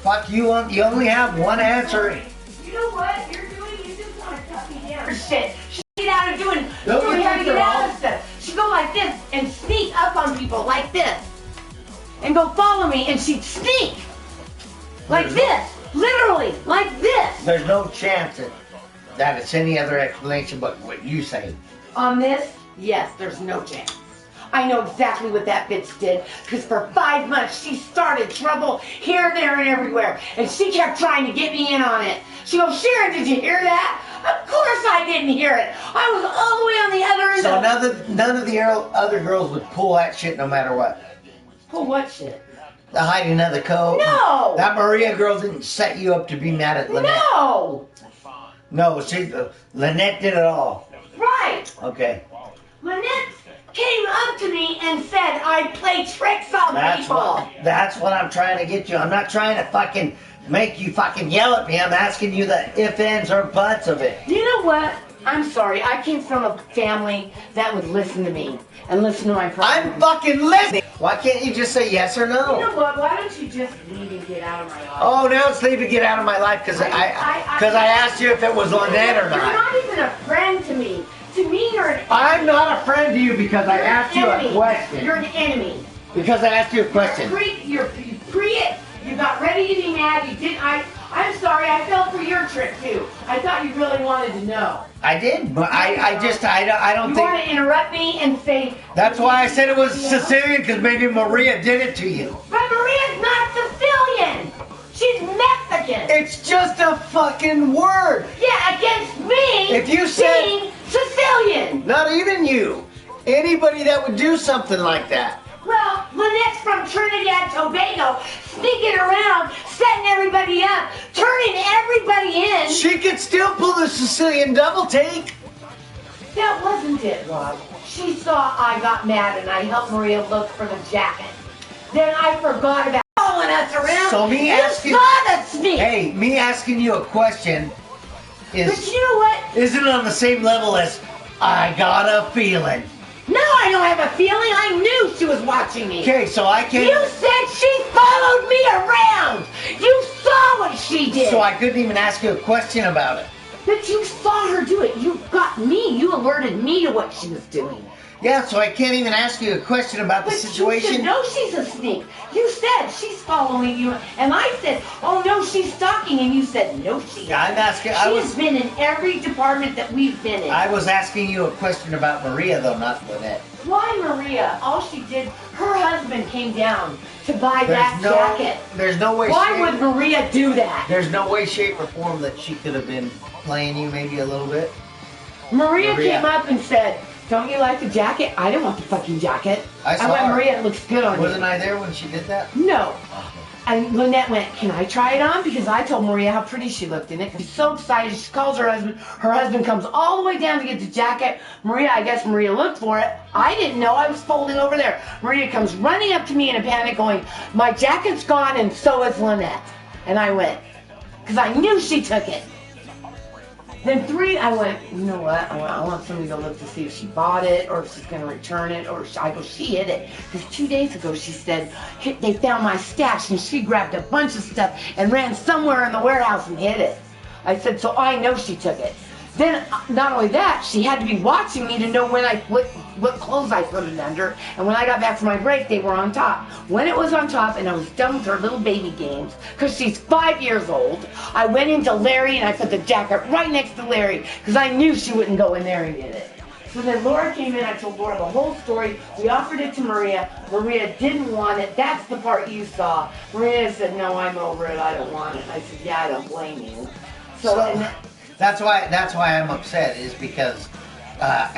Fuck you, you only have one answer. You know what you're doing? You just want to cut me down. Shit. She get out of doing. Don't She you had to think get they're out all- of stuff. She'd go like this and sneak up on people like this. And go follow me and she'd sneak. Like this. Literally. Like this. There's no chance that it's any other explanation but what you say. On this, yes, there's no chance. I know exactly what that bitch did, because for 5 months she started trouble here, there, and everywhere, and she kept trying to get me in on it. She goes, Sharon, did you hear that? Of course I didn't hear it. I was all the way on the other end So none of the other girls would pull that shit no matter what. Pull what shit? The hiding of the code. No! That Maria girl didn't set you up to be mad at Lynette. No! No, Lynette did it all. Right. Okay. Lynette came up to me and said I play tricks on people. That's what I'm trying to get you. I'm not trying to fucking make you fucking yell at me. I'm asking you the if, ands, or buts of it. You know what? I'm sorry. I came from a family that would listen to me and listen to my problems. I'm fucking listening. Why can't you just say yes or no? You know what? Why don't you just leave and get out of my life? Oh, now it's leave and get out of my life because I asked you if it was Lynette or You're not. not even a friend to me. To me, you're an enemy. I'm not a friend to you because I asked you a question. You're an enemy. Because I asked you a question. You got ready to be mad. You didn't. I'm sorry. I fell for your trick too. I thought you really wanted to know. I did, but I don't You think. want to interrupt me and say. That's why I said it was Sicilian because maybe Maria did it to you. But Maria's not Sicilian. She's Mexican. It's just a fucking word. Yeah, against me. If you said being Sicilian. not even you, anybody that would do something like that. Well, Lynette's from Trinidad Tobago, sneaking around, setting everybody up, turning everybody in. She could still pull the Sicilian double take. That wasn't it, Rob. She saw I got mad and I helped Maria look for the jacket. Then I forgot about following us around. So me asking, you saw the sneak. hey, me asking you a question But is you know what? isn't on the same level as I got a feeling. No, I don't have a feeling. I knew she was watching me. Okay, so I can't. You said she followed me around. You saw what she did. So I couldn't even ask you a question about it. But you saw her do it. You got me. You alerted me to what she was doing. Yeah, so I can't even ask you a question about the But situation. you said, no, she's a sneak. You said she's following you. And I said, oh, no, she's stalking. And you said, no, she isn't. I'm asking. She's been in every department that we've been in. I was asking you a question about Maria, though, not Lynette. Why Maria? All she did, her husband came down to buy that jacket. There's no way. Why would Maria do that? There's no way, shape, or form that she could have been playing you maybe a little bit. Maria came up and said, don't you like the jacket? I don't want the fucking jacket. I saw went, her. Maria, it looks good on you. Wasn't I there when she did that? No. And Lynette went, can I try it on? Because I told Maria how pretty she looked in it. She's so excited. She calls her husband. Her husband comes all the way down to get the jacket. I guess Maria looked for it. I didn't know. I was folding over there. Maria comes running up to me in a panic going, my jacket's gone and so is Lynette. And I went, because I knew she took it. Then I went, you know what? I want somebody to go look to see if she bought it or if she's going to return it. I go, she hid it. Because 2 days ago she said, they found my stash and she grabbed a bunch of stuff and ran somewhere in the warehouse and hid it. I said, so I know she took it. Then, not only that, she had to be watching me to know what clothes I put it under. And when I got back from my break, they were on top. When it was on top and I was done with her little baby games, because she's 5 years old, I went into Larry and I put the jacket right next to Larry because I knew she wouldn't go in there and get it. So then Laura came in, I told Laura the whole story. We offered it to Maria. Maria didn't want it. That's the part you saw. Maria said, no, I'm over it. I don't want it. I said, yeah, I don't blame you. That's why I'm upset is because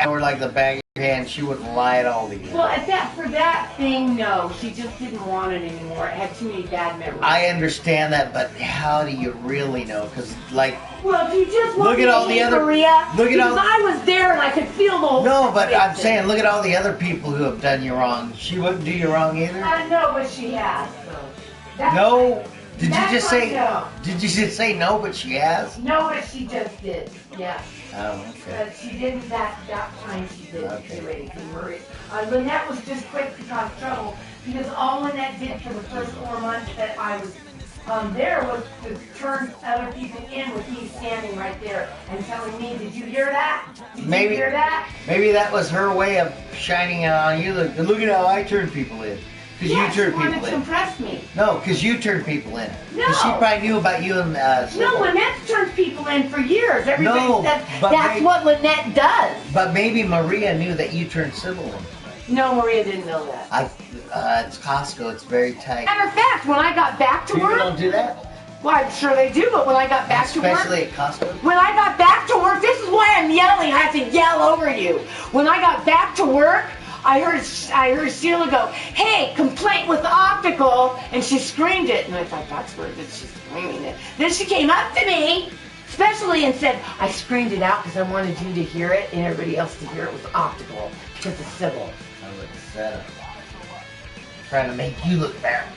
or like the bag of your hand, she wouldn't lie at all to you. Well, for that thing, no, she just didn't want it anymore. It had too many bad memories. I understand that, but how do you really know? Because like, well, do you just want look at all the other Maria? Look at because all. I was there and I could feel the whole. No, but I'm situation. saying, look at all the other people who have done you wrong. She wouldn't do you wrong either. No, but she has. So. No. Did you just say? No. Did you just say no? But she has. No, but she just did. Yeah. Oh, okay. But she didn't that time. She didn't Okay. do anything. Maria. Lynette was just quick to cause trouble because all Lynette did for the first 4 months that I was there was to turn other people in with me standing right there and telling me, "Did you hear that? Did you hear that?" Maybe that was her way of shining it on you. Look at how I turn people in. Because Yeah, you she turn wanted people to in. impress me. No, because you turn people in. No. Because she probably knew about you and No, Sybil. Lynette's turned people in for years. Everybody No, says but that's what Lynette does. But maybe Maria knew that you turned Sybil in. No, Maria didn't know that. It's Costco. It's very tight. Matter of fact, when I got back to People work, don't do that. well, I'm sure they do, but when I got back to work, Especially at Costco. when I got back to work, this is why I'm yelling. I have to yell over you. When I got back to work, I heard Sheila go, "Hey, complaint with optical," and she screamed it, and I thought that's where she's screaming it. Then she came up to me, Especially and said, I screamed it out because I wanted you to hear it and everybody else to hear it with optical because of Sybil. I would have said it. Trying to make you look bad.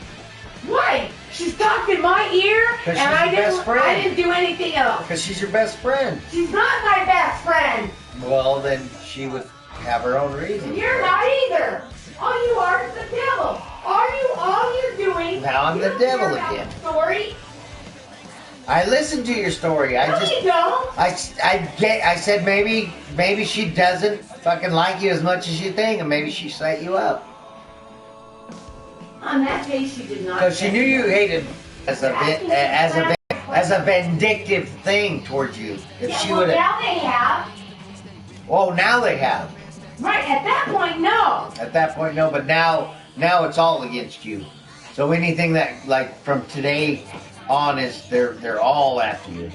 Why? She's talked in my ear and I didn't do anything else. Because she's your best friend. She's not my best friend. Well, then she would have her own reason. You're not either. All you are is the devil. All you're doing. Now I'm the devil again. Story. I listened to your story. No, you don't. I said maybe she doesn't fucking like you as much as you think, and maybe she set you up. On that day, she did not. Because she knew you hated as a vindictive thing towards you. If Yeah, she well, would have. now they have. Oh, now they have. Right, at that point, no. At that point, no. But now it's all against you. So anything that like from today on is they're all after you.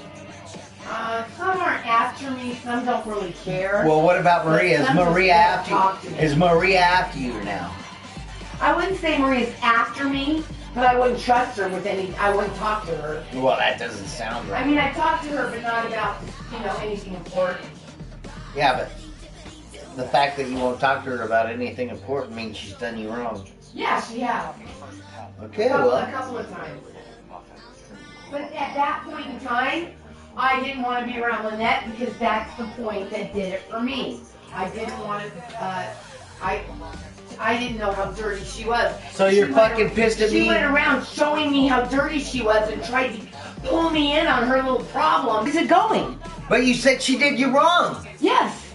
Some aren't after me, some don't really care. Well, what about Maria? Some Is Maria after you now? I wouldn't say Maria's after me, but I wouldn't trust her with I wouldn't talk to her. Well, that doesn't sound right. I mean, I talked to her, but not about, anything important. Yeah, but the fact that you won't talk to her about anything important means she's done you wrong. Yeah, she has. Okay, A well. couple of times. But at that point in time, I didn't want to be around Lynette because that's the point that did it for me. I didn't want to, I didn't know how dirty she was. So you're fucking pissed at me? She went around showing me how dirty she was and tried to pull me in on her little problem. Is it going? But you said she did you wrong. Yes.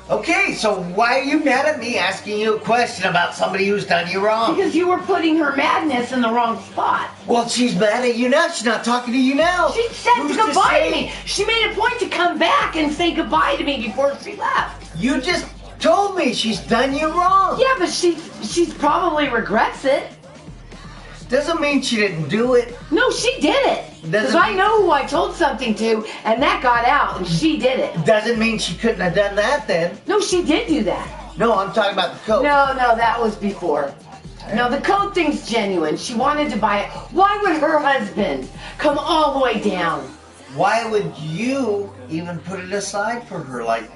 Okay, so why are you mad at me asking you a question about somebody who's done you wrong? Because you were putting her madness in the wrong spot. Well, she's mad at you now. She's not talking to you now. She said goodbye to me. She made a point to come back and say goodbye to me before she left. You just told me she's done you wrong. Yeah, but she's probably regrets it. Doesn't mean she didn't do it. No, she did it. Because I know who I told something to, and that got out, and she did it. Doesn't mean she couldn't have done that then. No, she did do that. No, I'm talking about the coat. No, that was before. No, the coat thing's genuine. She wanted to buy it. Why would her husband come all the way down? Why would you even put it aside for her? Like,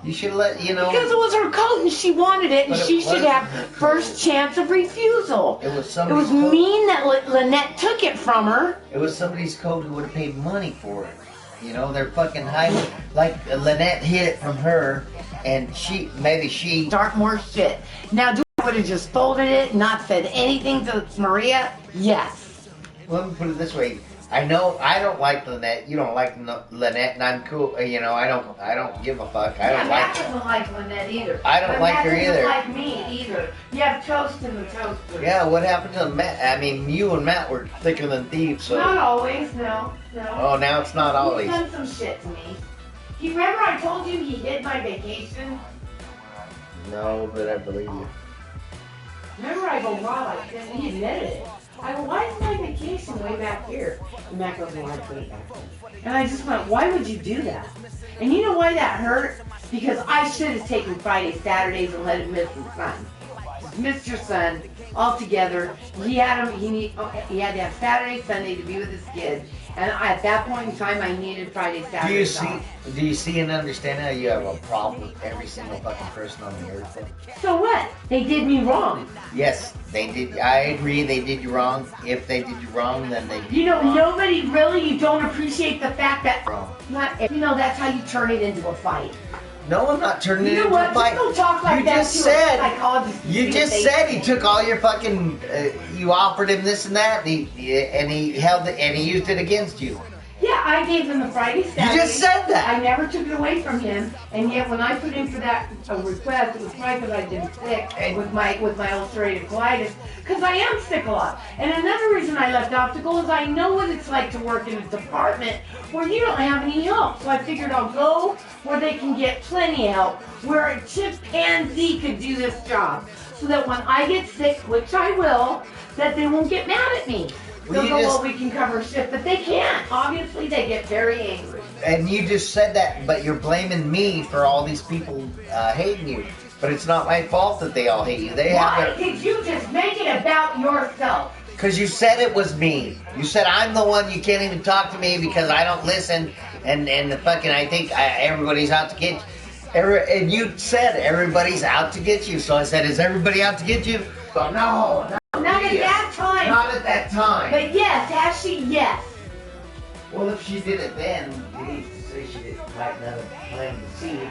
you should let, Because it was her coat and she wanted it, and she should have first chance of refusal. It was It somebody's was coat. mean that Lynette took it from her. It was somebody's coat who would have paid money for it. They're fucking hiding. Like, Lynette hid it from her, and maybe she... Start more shit. Now, do I would have just folded it, not said anything to Maria? Yes. Let me put it this way. I know I don't like Lynette. You don't like Lynette, and I'm cool. I don't give a fuck. I don't like Matt her. doesn't like Lynette either. I don't like her either. Matt doesn't like me either. You have toast in the toaster. Yeah, what happened to Matt? I mean, you and Matt were thicker than thieves. So. Not always, no. Oh, now it's not always. He's done some shit to me. You remember I told you he hid my vacation? No, but I believe you. Remember I go, wow, he admitted it. I go, why is my vacation way back here? And Matt goes, well, I put it back there. And I just went, why would you do that? And you know why that hurt? Because I should have taken Fridays, Saturdays, and let him miss his son. Just missed your son altogether. He had to have Saturday, Sunday to be with his kid. And at that point in time, I needed Friday, Saturday. Do you see and understand how you have a problem with every single fucking person on the earth? So what? They did me wrong. Yes, they did. I agree, they did you wrong. If they did you wrong, then they did you wrong. Nobody really, you don't appreciate the fact that, Wrong. that's how you turn it into a fight. No, I'm not turning it You know into what? a fight. Just don't talk like You that just to a said. psychologist. You just said he took all your fucking. You offered him this and that, and he held it, and he used it against you. Yeah, I gave him the Friday, Saturday. You just said that. I never took it away from him, and yet when I put in for that request, it was probably because I've been sick with my ulcerative colitis, because I am sick a lot. And another reason I left optical is I know what it's like to work in a department where you don't have any help. So I figured I'll go where they can get plenty of help, where a chimpanzee could do this job, so that when I get sick, which I will, that they won't get mad at me. They'll go, well, we can cover shift, but they can't. Obviously, they get very angry. And you just said that, but you're blaming me for all these people hating you. But it's not my fault that they all hate you. Why did you just make it about yourself? Because you said it was me. You said I'm the one, you can't even talk to me because I don't listen. And the fucking, I think everybody's out to get you. And you said everybody's out to get you. So I said, is everybody out to get you? So no. Not at that time. Not at that time. But yes, has she? Yes. Well, if she did it then, you need to say she didn't plant the seed.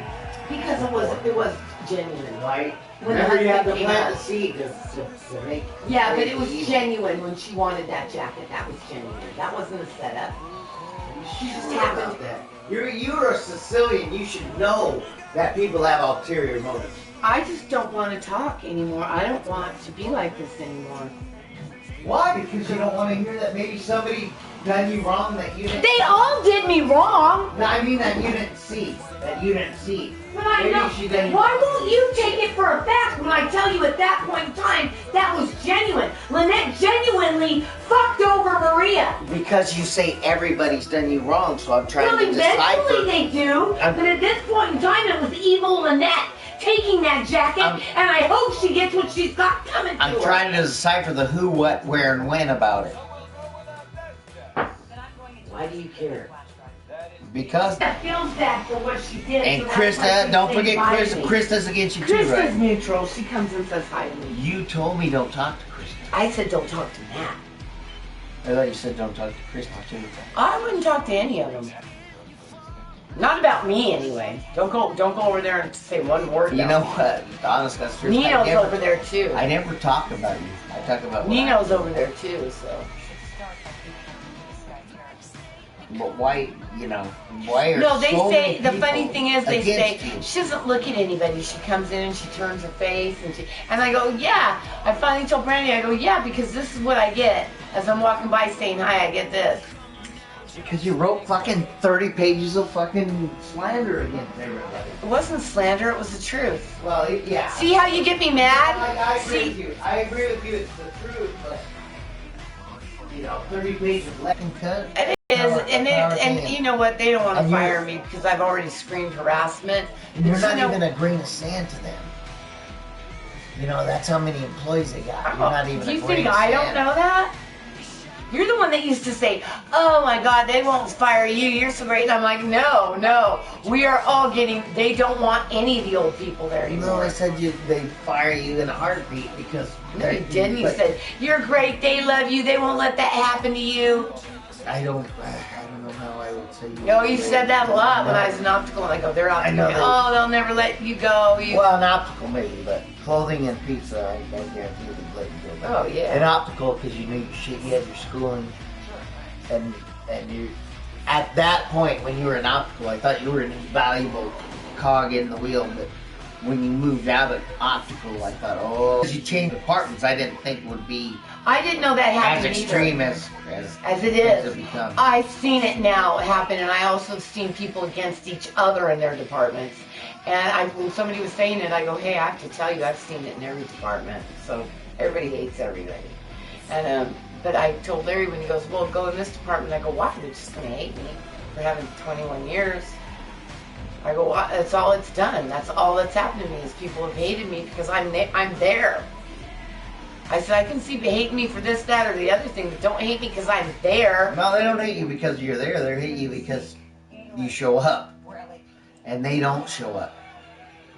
Because it was genuine. Right? When the Remember you had to husband plant came the seed to make. Yeah, but it was genuine when she wanted that jacket. That was genuine. That wasn't a setup. She just happened. About that. You're a Sicilian. You should know that people have ulterior motives. I just don't want to talk anymore. I don't want to be like this anymore. Why? Because you don't want to hear that maybe somebody done you wrong that you didn't. They all did me wrong. No, I mean that you didn't see. That you didn't see. But I Maybe know. she done you. Why won't you take it for a fact when I tell you at that point in time that was genuine? Lynette genuinely fucked over Maria. Because you say everybody's done you wrong, so I'm trying Well, to eventually decipher. they do. But at this point in time, it was evil Lynette taking that jacket, and I hope she gets what she's got coming to her. I'm trying to decipher the who, what, where, and when about it. Why do you care? Because. That feels bad for what she did. And so that's why Krista, she's don't saying forget bye Krista. to me. Krista's against you too, Krista's right? neutral. She comes and says hi to me. You told me don't talk to Krista. I said don't talk to Matt. I thought you said don't talk to Krista too. I wouldn't talk to any of them. Not about me, anyway. Don't go over there and say one word. You know what? Honest, that's true. Nino's over there too. I never talk about you. I talk about what Nino's over there too, so. But why, why are No, they so say, many the funny people thing is, they say, against you? she doesn't look at anybody. She comes in and she turns her face, and I go, yeah. I finally told Brandy, I go, yeah, because this is what I get. As I'm walking by saying hi, I get this. Because you wrote fucking 30 pages of fucking slander against everybody. It wasn't slander, it was the truth. Well, yeah. See how you get me mad? I agree See? with you. I agree with you. It's the truth, but 30 pages left and cut. It is, and you know what? They don't want to fire me because I've already screamed harassment. And you're But not even a grain of sand to them. That's how many employees they got. You're not even Do you a grain think of I sand. don't know that? You're the one that used to say, oh my God, they won't fire you, you're so great. And I'm like, no, we are all they don't want any of the old people there anymore. I said they fire you in a heartbeat because... No, you didn't. You said, you're great, they love you, they won't let that happen to you. I don't know how I would say you... No, you said that a lot when I was in optical, and I go, they're optical. I know Oh, they'll never let you go. Well, in optical maybe, but clothing and pizza, I guarantee you would let you go. Oh, yeah. In optical, because you knew your shit, you had your schooling, and you... At that point, when you were in optical, I thought you were an invaluable cog in the wheel, but when you moved out of optical, I thought, oh... Because you changed departments, I didn't think would be I didn't know that as happened extreme either. as it as is. it becomes. I've seen it now happen, and I also have seen people against each other in their departments. And when somebody was saying it, I go, hey, I have to tell you, I've seen it in every department. So everybody hates everybody. And but I told Larry when he goes, well, go in this department. I go, why? They're just going to hate me for having 21 years. I go, well, that's all it's done. That's all that's happened to me is people have hated me because I'm there. I said, I can see they hate me for this, that, or the other thing, but don't hate me because I'm there. No, they don't hate you because you're there. They hate you because you show up, and they don't show up.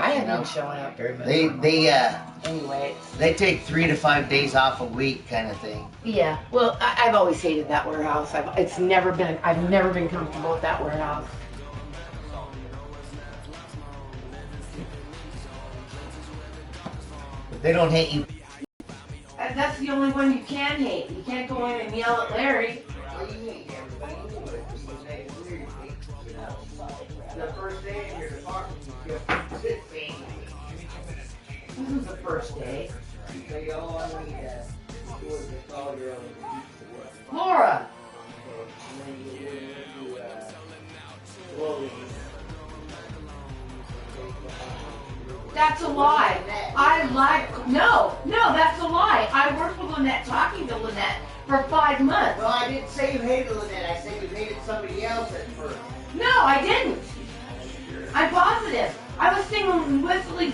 I haven't been showing up very much. Anyway, they take 3 to 5 days off a week, kind of thing. Yeah. Well, I've always hated that warehouse. I've never been comfortable with that warehouse. But they don't hate you. That's the only one you can hate. You can't go in and yell at Larry. The first day in your department, you feel sick, This is the first day. so you all want me to call your own. Laura. That's a lie. No, that's a lie. I worked with Lynette, talking to Lynette for 5 months. Well, I didn't say you hated Lynette. I said you hated somebody else at first. No, I didn't. I'm positive. I was singing, whistling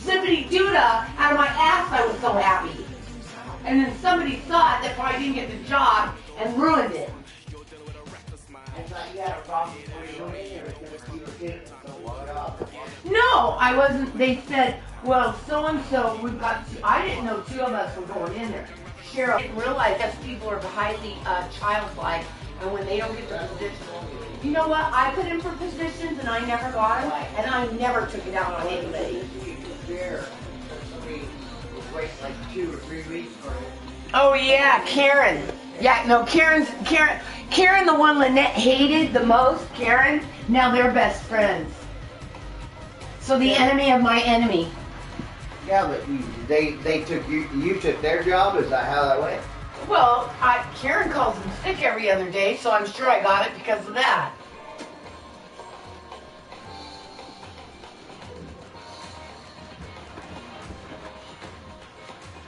Zippity Doodah out of my ass. I was so happy. And then somebody thought that I didn't get the job and ruined it. I thought you had No, I wasn't. They said, well, so-and-so, we've got, I didn't know 2 of us were going in there. Cheryl didn't realize that people are highly childlike, and when they don't get the position, you know what? I put in for positions and I never got them, and I never took it out on anybody. Like 2 or 3 weeks for it. Oh yeah, Karen. Yeah, no, Karen, the one Lynette hated the most, Karen, now they're best friends. So the enemy of my enemy. Yeah, but they took you took their job. Is that how that went? Well, Karen calls him sick every other day, so I'm sure I got it because of that.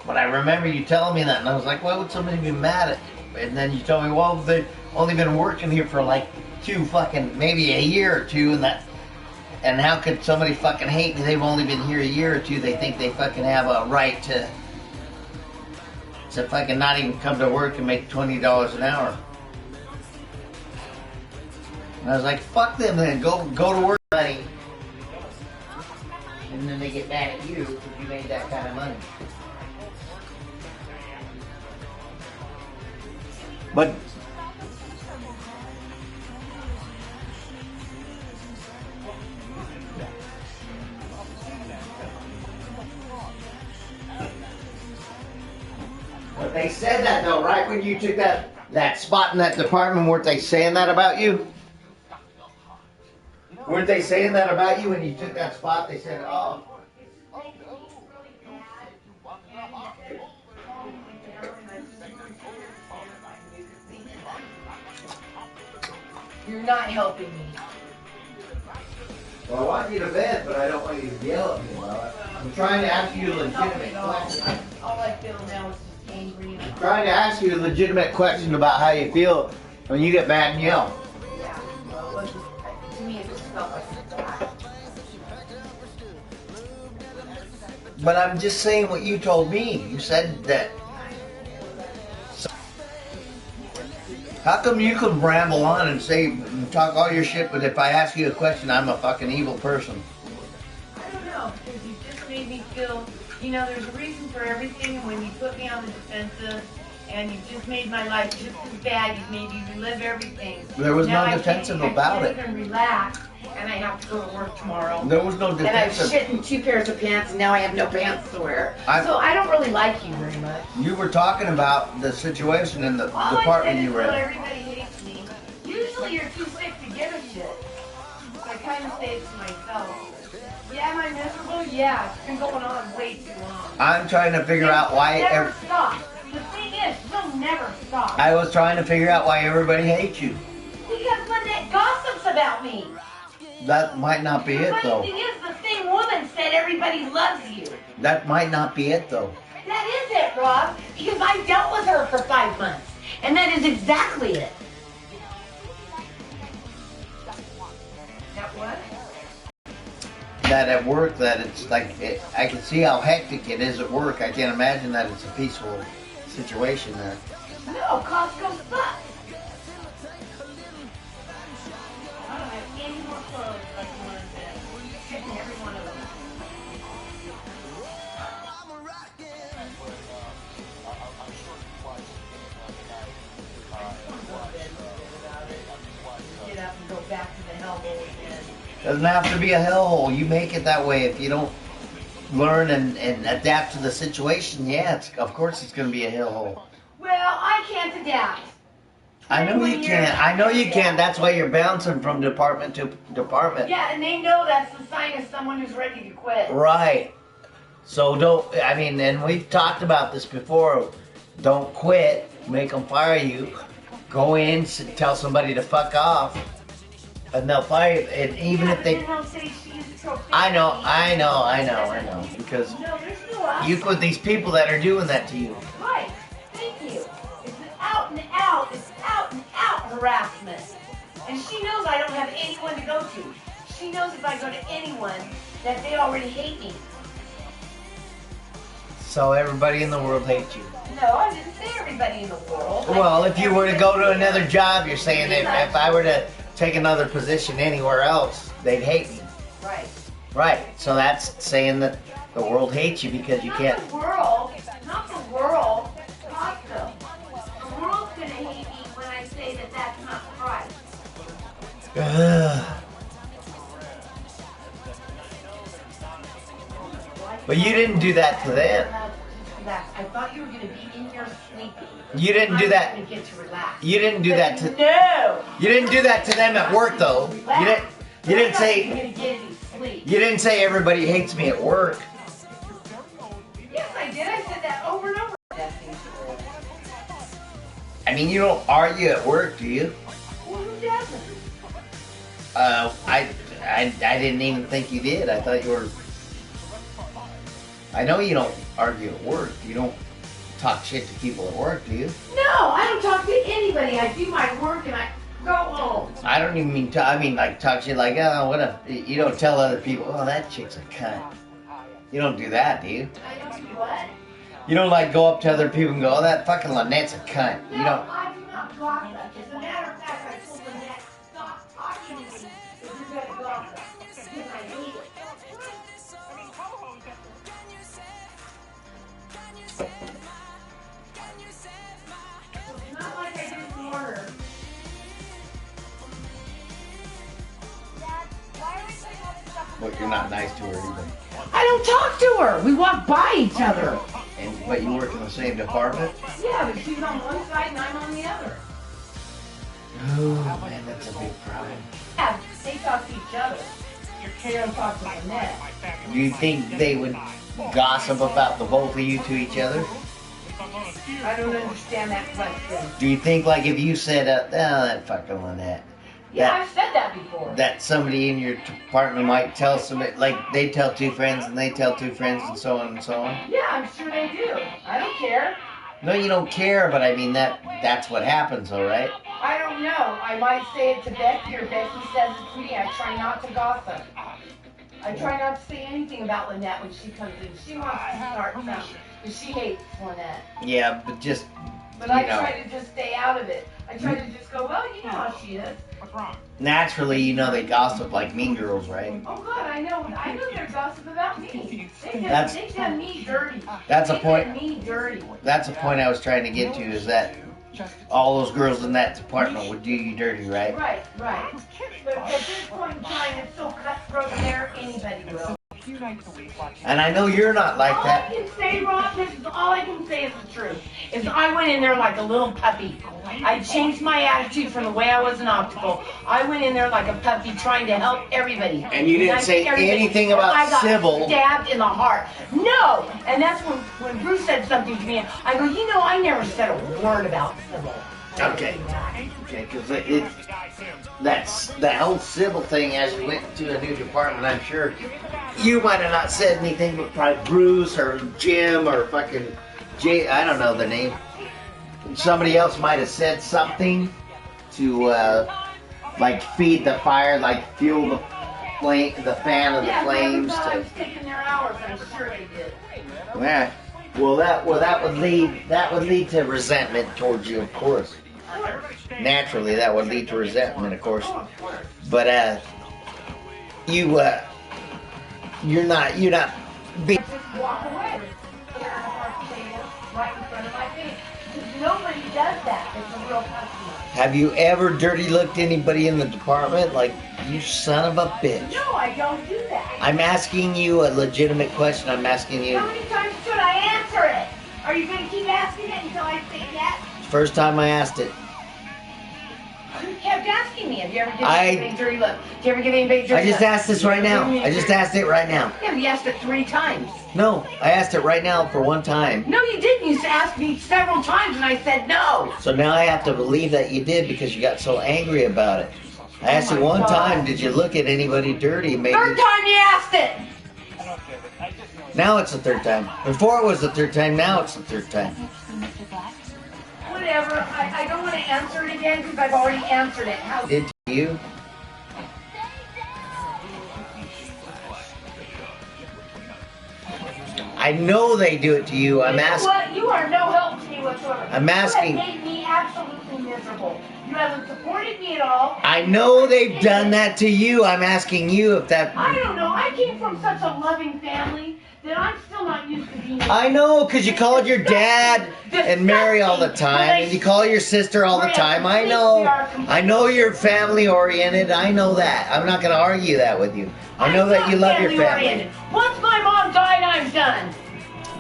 But I remember you telling me that, and I was like, why would somebody be mad at you? And then you told me, well, they've only been working here for like maybe a year or 2, and how could somebody fucking hate me? They've only been here a year or 2. They think they fucking have a right to fucking not even come to work and make $20 an hour. And I was like, fuck them then, go to work, buddy. And then they get mad at you because you made that kind of money. But they said that though, right? When you took that spot in that department, weren't they saying that about you? Weren't they saying that about you when you took that spot? They said, oh. You're not helping me. Well, I want you to vent, but I don't want you to yell at me about it. I'm trying to ask you a legitimate question. All I feel now is just angry. I'm trying to ask you a legitimate question about how you feel when you get mad and yell. Yeah, well, it was, to me it just felt like a attack. But I'm just saying what you told me. You said that. How come you can ramble on and talk all your shit, but if I ask you a question, I'm a fucking evil person? I don't know, because you just made me feel, there's a reason for everything, and when you put me on the defensive, and you just made my life just as bad, you made me relive everything. There was now no defensive about it. I can't even relax, and I have to go to work tomorrow. There was no defensive. And I've shit in 2 pairs of pants, and now I have no pants to wear. So I don't really like you very much. You were talking about the situation in the department you were in. Everybody hates me. Usually you're too sick to give a shit. So I kind of say it to myself. Yeah, am I miserable? Yeah, it's been going on way too long. I'm trying to figure out why. Never stop. The thing is, you'll never stop. I was trying to figure out why everybody hates you. Because Lynette gossips about me. That might not be it, though. The thing is, the same woman said everybody loves you. That might not be it, though. That is it, Rob. Because I dealt with her for 5 months. And that is exactly it. That what? That at work, that it's like, I can see how hectic it is at work. I can't imagine that it's a peaceful situation there. No, Costco sucks. I don't have any more clothes like one of them. Checking every one of them. Get up and go back to the hellhole again. Doesn't have to be a hellhole. You make it that way. If you don't learn and adapt to the situation, yeah, of course it's going to be a hellhole. Well, I can't adapt. I know you can't. I know you can't. That's why you're bouncing from department to department. Yeah, and they know that's the sign of someone who's ready to quit. Right. So and we've talked about this before. Don't quit. Make them fire you. Go in, tell somebody to fuck off, and they'll fire you. And even if they... I know. Because you put these people that are doing that to you. Right. Thank you. It's out and out harassment. And she knows I don't have anyone to go to. She knows if I go to anyone that they already hate me. So everybody in the world hates you. No, I didn't say everybody in the world. Well, if you were to go to another job, you're saying if I were to take another position anywhere else, they'd hate me. Right. Right. So that's saying that the world hates you because you can't. Not the world. Not the world. Costco. The world's gonna hate me when I say that that's not Christ. But you didn't do that to them. I thought you were gonna be in here sleeping. You didn't do that. I'm gonna get to relax. You didn't do that to. No. You didn't do that to them at work, though. You didn't. You didn't I'm say. gonna get any sleep. You didn't say everybody hates me at work. Yes, I did. I said that over and over. I mean, you don't argue at work, do you? Well, who doesn't? I didn't even think you did. I thought you were. I know you don't argue at work. You don't talk shit to people at work, do you? No, I don't talk to anybody. I do my work and I go home. I don't even mean I mean like talk shit like, oh, what a. You don't tell other people, oh, that chick's a cunt. You don't do that, do you? I don't do what? You don't like go up to other people and go, oh, that fucking Lynette's a cunt. No, You don't. I do not gossip. As a matter of fact, I told Lynette, stop talking to me if you're gonna gossip. Because I hate it. It's not like I didn't warn her. But you're not nice to her either. I don't talk to her. We walk by each other. But you work in the same department? Yeah, but she's on one side and I'm on the other. Oh, man, that's a big problem. Yeah, they talk to each other. They don't talk to Lynette. Do you think they would gossip about the both of you to each other? I don't understand that question. Do you think, like, if you said, oh, that fucking Lynette, Yeah, I've said that before. that somebody in your department might tell somebody, like, they tell two friends and they tell two friends and so on and so on? Yeah, I'm sure they do. I don't care. No, you don't care, but I mean, that's what happens, all right? I don't know. I might say it to Becky or Becky says it to me. I try not to gossip. I try not to say anything about Lynette when she comes in. She wants to start something, but she hates Lynette. Yeah, but just, But I try to just stay out of it. I try to just go, well, you know how she is. naturally, you know they gossip like mean girls, right? Oh God, I know they're gossip about me. That's- They done me dirty. That's a They point. done me dirty. That's a point I was trying to get to, is that all those girls in that department would do you dirty, right? Right. But at this point in time, it's so cutthroat there, anybody will. And I know you're not like All that. I can say, Rob, this is all I can say is the truth. Is I went in there like a little puppy. I changed my attitude from the way I was an optical. I went in there like a puppy trying to help everybody. And you didn't I say think everybody- anything about I got Sybil. stabbed in the heart. No! And that's when Bruce said something to me. I go, you know, I never said a word about Sybil. Okay. Okay, because that's the whole civil thing. As you went to a new department, I'm sure you might have not said anything, but probably Bruce or Jim or fucking Jay, I don't know the name. Somebody else might have said something to like feed the fire, like fuel the flame, the fan of the flames. I was taking their hours. I'm sure they did. Yeah. Well, that would lead to resentment towards you, of course. Naturally, that would lead to resentment, of course. But you're not being. Just walk away. Right in front of my face. Because nobody does that. It's a real customer. Have you ever dirty looked anybody in the department? Like, you son of a bitch. No, I don't do that. I'm asking you a legitimate question. I'm asking you. How many times should I answer it? Are you going to keep asking it until I say yes? First time I asked it. You kept asking me. Have you ever given I- anybody dirty look? Did you ever give anybody dirty I just look? asked this right now. I just asked it right now. Yeah, but you asked it 3 times. No, I asked it right now for one time. No, you didn't. You asked me several times and I said no. So now I have to believe that you did because you got so angry about it. I asked you one time, did you look at anybody dirty? Maybe. Third time you asked it. Now it's the third time. Before it was the third time, now it's the third time. Whatever. I don't want to answer it again because I've already answered it. How Did to you? I know they do it to you. I'm You know asking. what? You are no help to me me whatsoever. I'm asking. You have made me absolutely miserable. You haven't supported me at all. I know they've done that to you. I'm asking you if that... I don't know. I came from such a loving family that I'm still not used to being... I know, because you called your dad and Mary all the time, and you call your sister all the time. I know you're family oriented. I know that. I'm not going to argue that with you. I know that you love your family. Once my mom died, I'm done.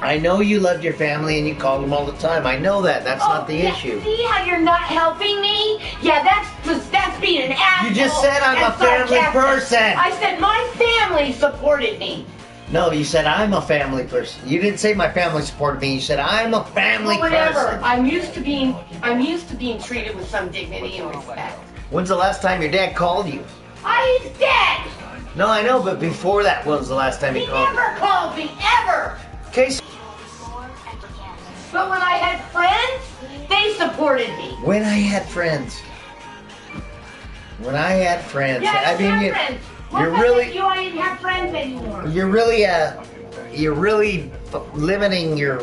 I know you loved your family and you called them all the time. I know that. That's not the issue. See how you're not helping me? Yeah, that's being an asshole. You just said I'm a family person. I said my family supported me. No, you said I'm a family person. You didn't say my family supported me. You said I'm a family person. I'm used to being treated with some dignity and respect. When's the last time your dad called you? He's dead. No, I know, but before that, when's the last time he called you? He never called me, ever. Okay. But when I had friends, they supported me. When I had friends. When I had friends. Yeah, I mean, friends. You're really... I didn't have friends anymore. You're really limiting your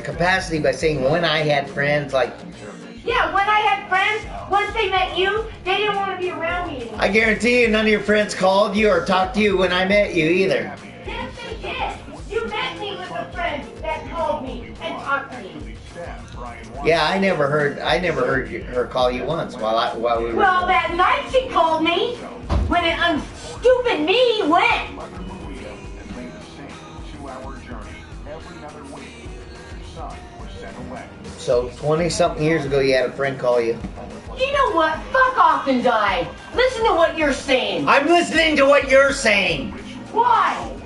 capacity by saying when I had friends, like... Yeah, when I had friends, once they met you, they didn't want to be around me anymore. I guarantee you none of your friends called you or talked to you when I met you either. Yes, they did. You met me with a friend that called me and talked to me. Yeah, I never heard her call you once while we were... Well, that night she called me when an stupid me went. So 20-something years ago, you had a friend call you. You know what? Fuck off and die. Listen to what you're saying. I'm listening to what you're saying. Why?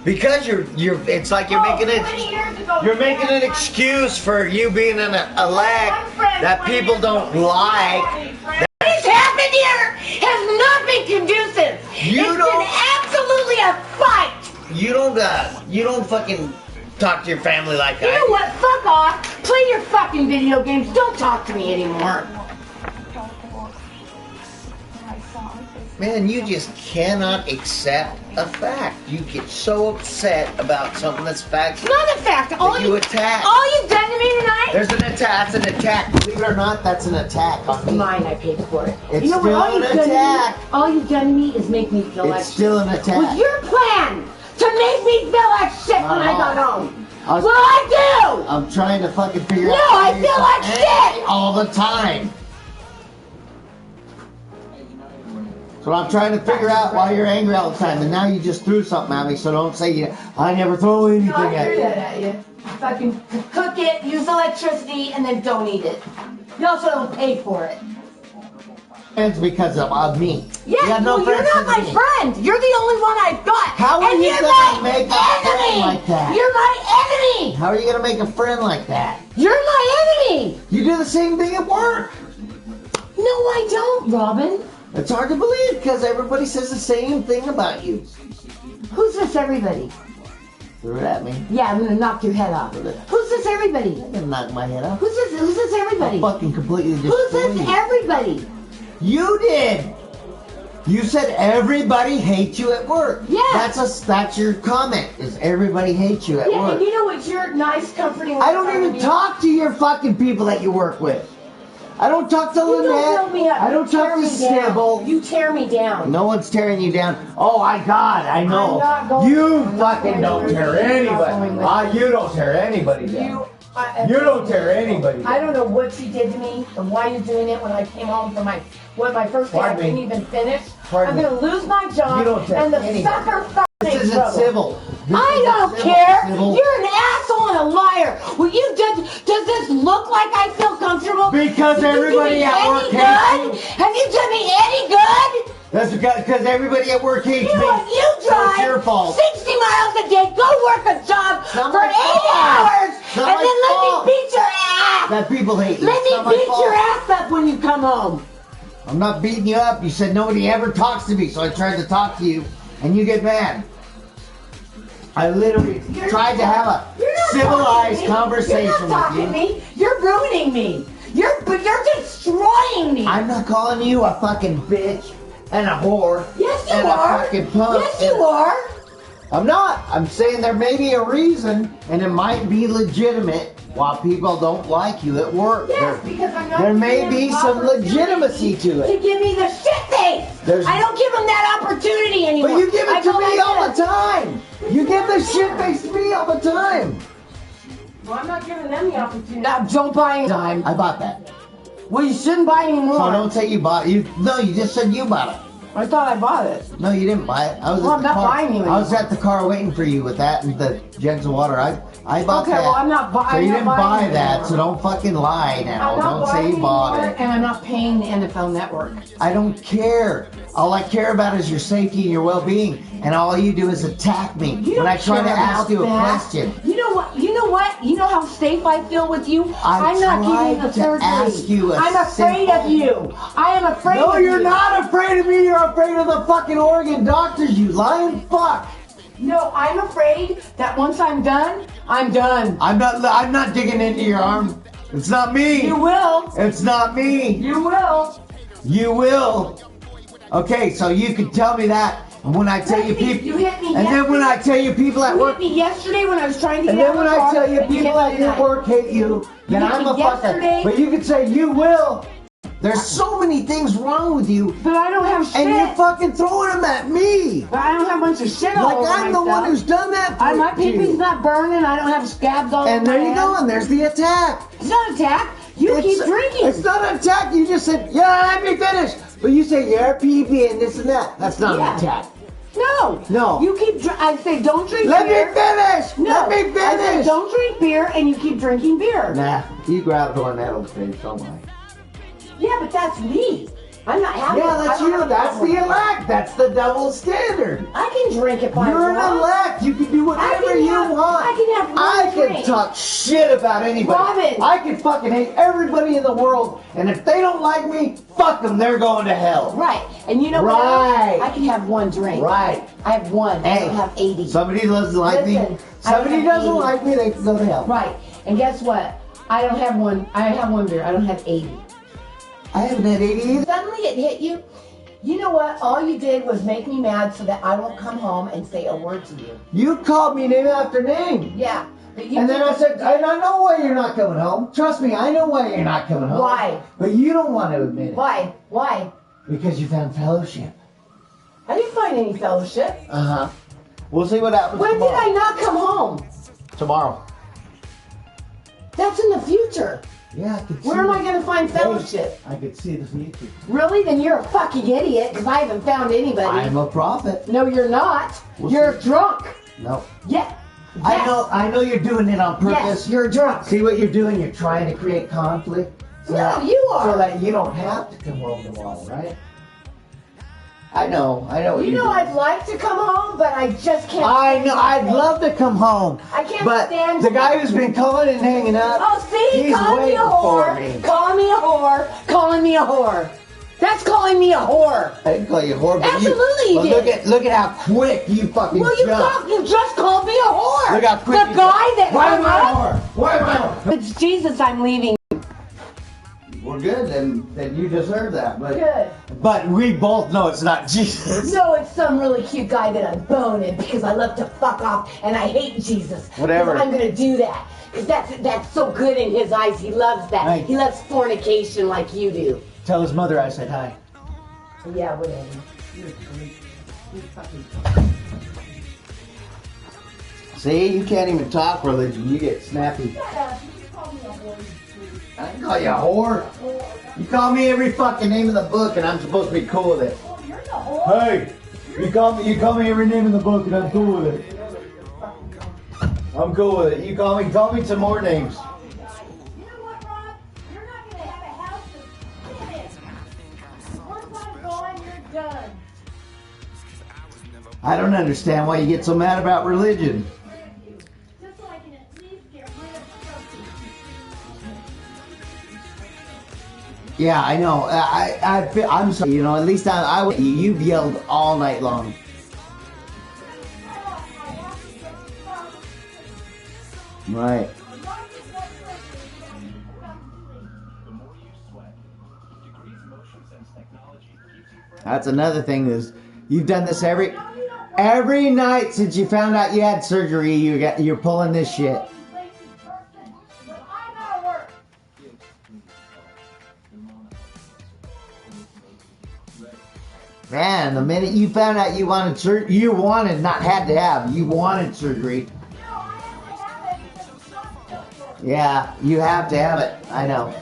Because it's like you're making it. 20 years ago, You're making an excuse for you being a leg that people don't like. What has happened here has not been conducive. It's been absolutely a fight. You don't fucking talk to your family like that. You know what? Fuck off. Play your fucking video games. Don't talk to me anymore. Man, you just cannot accept a fact. You get so upset about something that's fact. It's not a fact. All you attack. All you've done to me tonight. There's an attack. That's an attack. Believe it or not, that's an attack on me. Mine. I paid for it. It's you know still what? All an you've attack. All you've done to me is make me feel like It's still an attack. With your plan to make me feel like shit when I got home. Well, I do. I'm trying to fucking figure out. No, I feel like shit all the time. So I'm trying to figure out why you're angry all the time, and now you just threw something at me. So don't say I never throw anything No, I at threw you. that at you. Fucking cook it, use electricity, and then don't eat it. You also don't pay for it. Friends because of me. Yeah, you have no well, friends you're not my me. friend. You're the only one I've got. How are and you you're gonna my make a enemy. friend like that? You're my enemy. How are you gonna make a friend like that? You're my enemy. You do the same thing at work. No, I don't, Robin. It's hard to believe because everybody says the same thing about you. Who's this everybody? Threw it at me. Yeah, I'm gonna knock your head off. Who's this everybody? I'm gonna knock my head off. Who's this everybody? I'll fucking completely destroy Who's this you. everybody? You did. You said everybody hates you at work. Yeah. That's your comment. Is everybody hates you at Yeah, work? and you know what your nice, comforting. I don't even talk to your fucking people that you work with. I don't talk to You don't Lynette. build me up. I don't You talk tear to me Snibble. down. You tear me down. No one's tearing you down. Oh my God, I know. I'm not going- You I'm not fucking going don't with tear you. I'm not anybody. going with You don't tear anybody down. You don't tear anybody down. I don't know what you did to me and why you're doing it when I came home from my first day. I Pardon me. didn't even finish. Pardon I'm going to lose my job. You don't tear and the anybody. sucker This fucking isn't trouble. civil. This I isn't don't civil, care. civil. You're an asshole and a liar. Will you does this look like I feel comfortable? Because Did you do everybody me at any work good? hates you. Have you done me any good? That's because everybody at work hates You me. know what? You So drive it's your fault. 60 miles a day, go work a job Not for my 8 fault. hours, Not and my then let fault. me beat your ass. That people hate you. Let It's not me my beat fault. your ass up when you come home. I'm not beating you up. You said nobody ever talks to me, so I tried to talk to you, and you get mad. I literally tried to have a You're not civilized talking conversation You're not talking with to you. me. You're ruining me. You're destroying me. I'm not calling you a fucking bitch and a whore Yes, you and are. a fucking punk. Yes, you are. I'm not. I'm saying there may be a reason, and it might be legitimate why people don't like you at work. Yes, because I'm not. There giving may them be the some opportunity legitimacy to To it. give me the shit face. I don't give them that opportunity anymore. But you give I it to go me like all this. the time. You give the shit face to me all the time. Well, I'm not giving them the opportunity. Now, don't buy any time. I bought that. Well, you shouldn't buy anymore. So don't say you bought it. No, you just said you bought it. I thought I bought it. No, you didn't buy it. I was Well, at I'm the not car. buying you I was anything. at the car waiting for you with that and the jugs of water. I bought Okay, that. well, I'm not buying. So you I'm didn't not buy buying that, anymore. so don't fucking lie now. I'm not Don't say buying you bought anymore, it. and I'm not paying the NFL Network. I don't care. All I care about is your safety and your well-being, and all you do is attack me You when don't I try to care ask about you a that. question. You know what? You know what? You know how safe I feel with you? I I'm not tried giving you the to surgery. ask you a I'm afraid of simple- you. I am afraid No, of you. you're not afraid of me. You're afraid of the fucking Oregon doctors, you lying fuck. No, I'm afraid that once I'm done, I'm done. I'm not digging into your arm. It's not me. You will. It's not me. You will. You will. Okay, so you can tell me that. And when I tell you people, You hit me and then when I tell you people at You work, hit me yesterday when I was trying to and get then out when of the I car, tell you and you people hit at me your tonight. work hate you, then You hit I'm me a fucker. yesterday. But you could say you will. There's so many things wrong with you, But I don't have shit. and you're fucking throwing them at me. But I don't have a bunch of shit all Like over I'm the myself. one who's done that for My you. pee-pee's not burning. I don't have scabs all And over there my you head. go, and there's the attack. It's not an attack. You It's- keep drinking. It's not an attack. You just said, yeah, let me finish. But you say, you're pee and this and that. That's not Yeah. an attack. No. No. You keep. I say don't drink Let me beer. finish. No. Let me I say finish. don't drink beer, and you keep drinking beer. Nah, you grabbed one that'll finish, don't lie. Yeah, but that's me. I'm not happy. Yeah, that's I don't you. have a That's problem. the elect. That's the double standard. I can drink if I You're want. an elect. You can do whatever you want. I can have one I can drink. talk shit about anybody. Robin. I can fucking hate everybody in the world. And if they don't like me, fuck them. They're going to hell. Right. And you know Right. what? I can have one drink. Right. I have one. I Hey, don't have 80. somebody doesn't like me. Listen, Somebody I have doesn't 80. like me, they can go to hell. Right. And guess what? I don't have one. I have one beer. I don't have 80. I haven't had 80 either. Suddenly it hit you. You know what? All you did was make me mad so that I won't come home and say a word to you. You called me name after name. Yeah. But you And then I said, and I know why you're not coming home. Trust me, I know why you're not coming home. Why? But you don't want to admit it. Why? Why? Because you found fellowship. I didn't find any fellowship. Uh-huh. We'll see what happens When did tomorrow. I not come home? Tomorrow. That's in the future. Yeah, I could see Where am I the- going to find Hey, fellowship? I could see the future. Really? Then you're a fucking idiot because I haven't found anybody. I'm a prophet. No, you're not. We'll You're see. drunk. No. Yeah. I know you're doing it on purpose. Yes, you're drunk. See what you're doing? You're trying to create conflict. So No, that- you are. So that you don't have to come home tomorrow, right? I know what You you're know, doing. I'd like to come home, but I just can't. I know, I'd love to come home. I can't But stand the it. guy who's been calling and hanging out, Oh, see, he's calling me waiting a for whore. me. Calling me a whore. Calling me a whore. That's calling me a whore. I didn't call you a whore, but Absolutely but you look did. at how quick you fucking Well, you jump. just called me a whore. Look how quick The you guy jump. that Why am hung I a up- whore? Why am I a whore? It's Jesus. I'm leaving. We're good, then you deserve that. But Good. But we both know it's not Jesus. No, it's some really cute guy that I'm boning because I love to fuck off and I hate Jesus. Whatever. 'Cause I'm gonna do that because that's so good in his eyes. He loves that. Right. He loves fornication like you do. Tell his mother I said hi. Yeah, whatever. See, you can't even talk religion. You get snappy. I can call you a whore. You call me every fucking name in the book, and I'm supposed to be cool with it. Hey, you call me every name in the book, and I'm cool with it. I'm cool with it. You call me some more names. You know what, Rob? You're not gonna have a house to sit in. Once I'm gone, you're done. I don't understand why you get so mad about religion. Just so I can at least get rid of something. Yeah, I know. I'm sorry. You know, at least you've yelled all night long. Right. That's another thing is you've done this every. Every night since you found out you had surgery, you're pulling this shit. Man, the minute you found out you wanted surgery, you wanted, not had to have, you wanted surgery. Yeah, you have to have it. I know.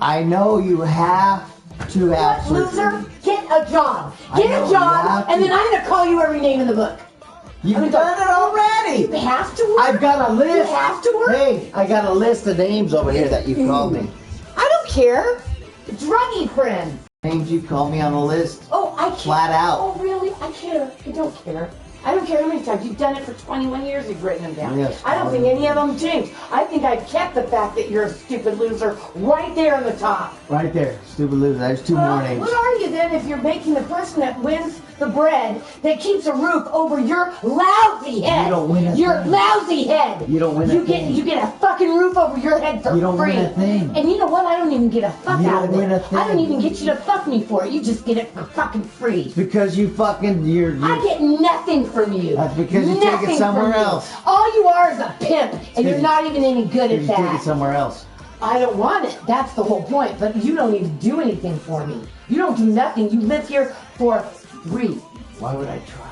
I know you have to have surgery. Loser, get a job. Get a job, and then I'm going to call you every name in the book. You've done it already. You have to work. I've got a list. You have to work. Hey, I got a list of names over here that you've called me. I don't care. Druggy friend. Names you've called me on the list. Oh, I care. Flat out. Oh, really? I care. I don't care. I don't care how many times. You've done it for 21 years. You've written them down. Yes, I don't think any of them changed. I think I've kept the fact that you're a stupid loser right there on the top. Right there. Stupid loser. There's two more names. What are you then if you're making the person that wins the bread that keeps a roof over your lousy head? You don't win a Your thing. lousy head. You don't win a thing. You get a fucking roof over your head for free. You don't win a thing. And you know what? I don't even get a fuck You out of don't win it. a thing. I don't even get you to fuck me for it. You just get it for fucking free. Because you fucking, I get nothing from you. That's because you take it Nothing somewhere from you. else. All you are is a pimp, and you're Take it- not even any good you at take it that. somewhere else. I don't want it. That's the whole point. But you don't even do anything for me. You don't do nothing. You live here for free. Why would I try?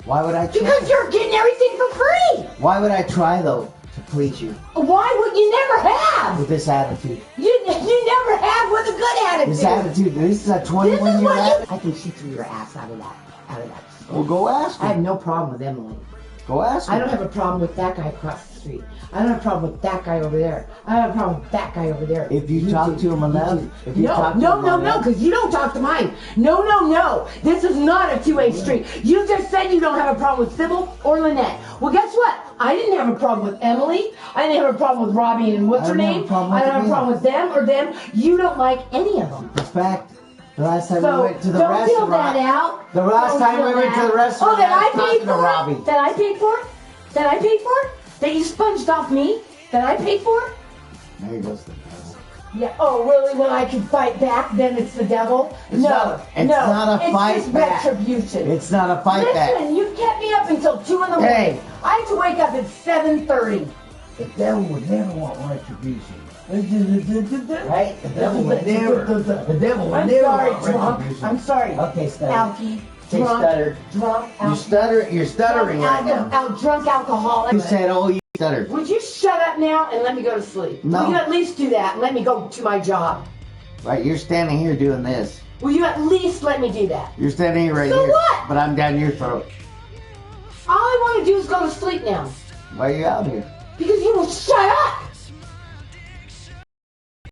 Why would I try? Because you're getting everything for free. Why would I try though to please you Why would you never have? with this attitude? You never have with a good attitude. This attitude. This is a This 21 is year what attitude. I can see through your ass out of that. Well, go ask I have him. no problem with Emily. Go ask him. I don't have a problem with that guy across the street. I don't have a problem with that guy over there. I don't have a problem with that guy over there. If you talk to him enough, if you talk to him no, enough. because you don't talk to mine. No. This is not a two-way street. You just said you don't have a problem with Sybil or Lynette. Well, guess what? I didn't have a problem with Emily. I didn't have a problem with Robbie and what's her name. I don't have a problem with them or them. You don't like any of them. In fact, the last time So we went to the don't restaurant. feel that out. The last Don't time feel we went to that. the restaurant, Oh, that I I was paid talking to for? Robbie. That I paid for? That I paid for? That you sponged off me? That I paid for? There goes the devil. Yeah. Oh, really? When I can fight back, then it's the devil? It's not a fight it's just back. retribution. It's not a fight back. Listen, you kept me up until 2 in the morning. Hey. I had to wake up at 7:30. The devil would never want retribution. Right? Right? The devil would never. The devil would I'm never sorry, want drunk. retribution. I'm sorry. Okay, stutter. Alky. Hey, Drunk. stutter. Drunk. You're stuttering right now. Drunk alcoholic. You said, oh, you stuttered. Would you shut up now and let me go to sleep? No. Will you at least do that and let me go to my job? Right, you're standing here doing this. Will you at least let me do that? You're standing here right So here. what? But I'm down your throat. All I want to do is go to sleep now. Why are you out here? Because you will shut up.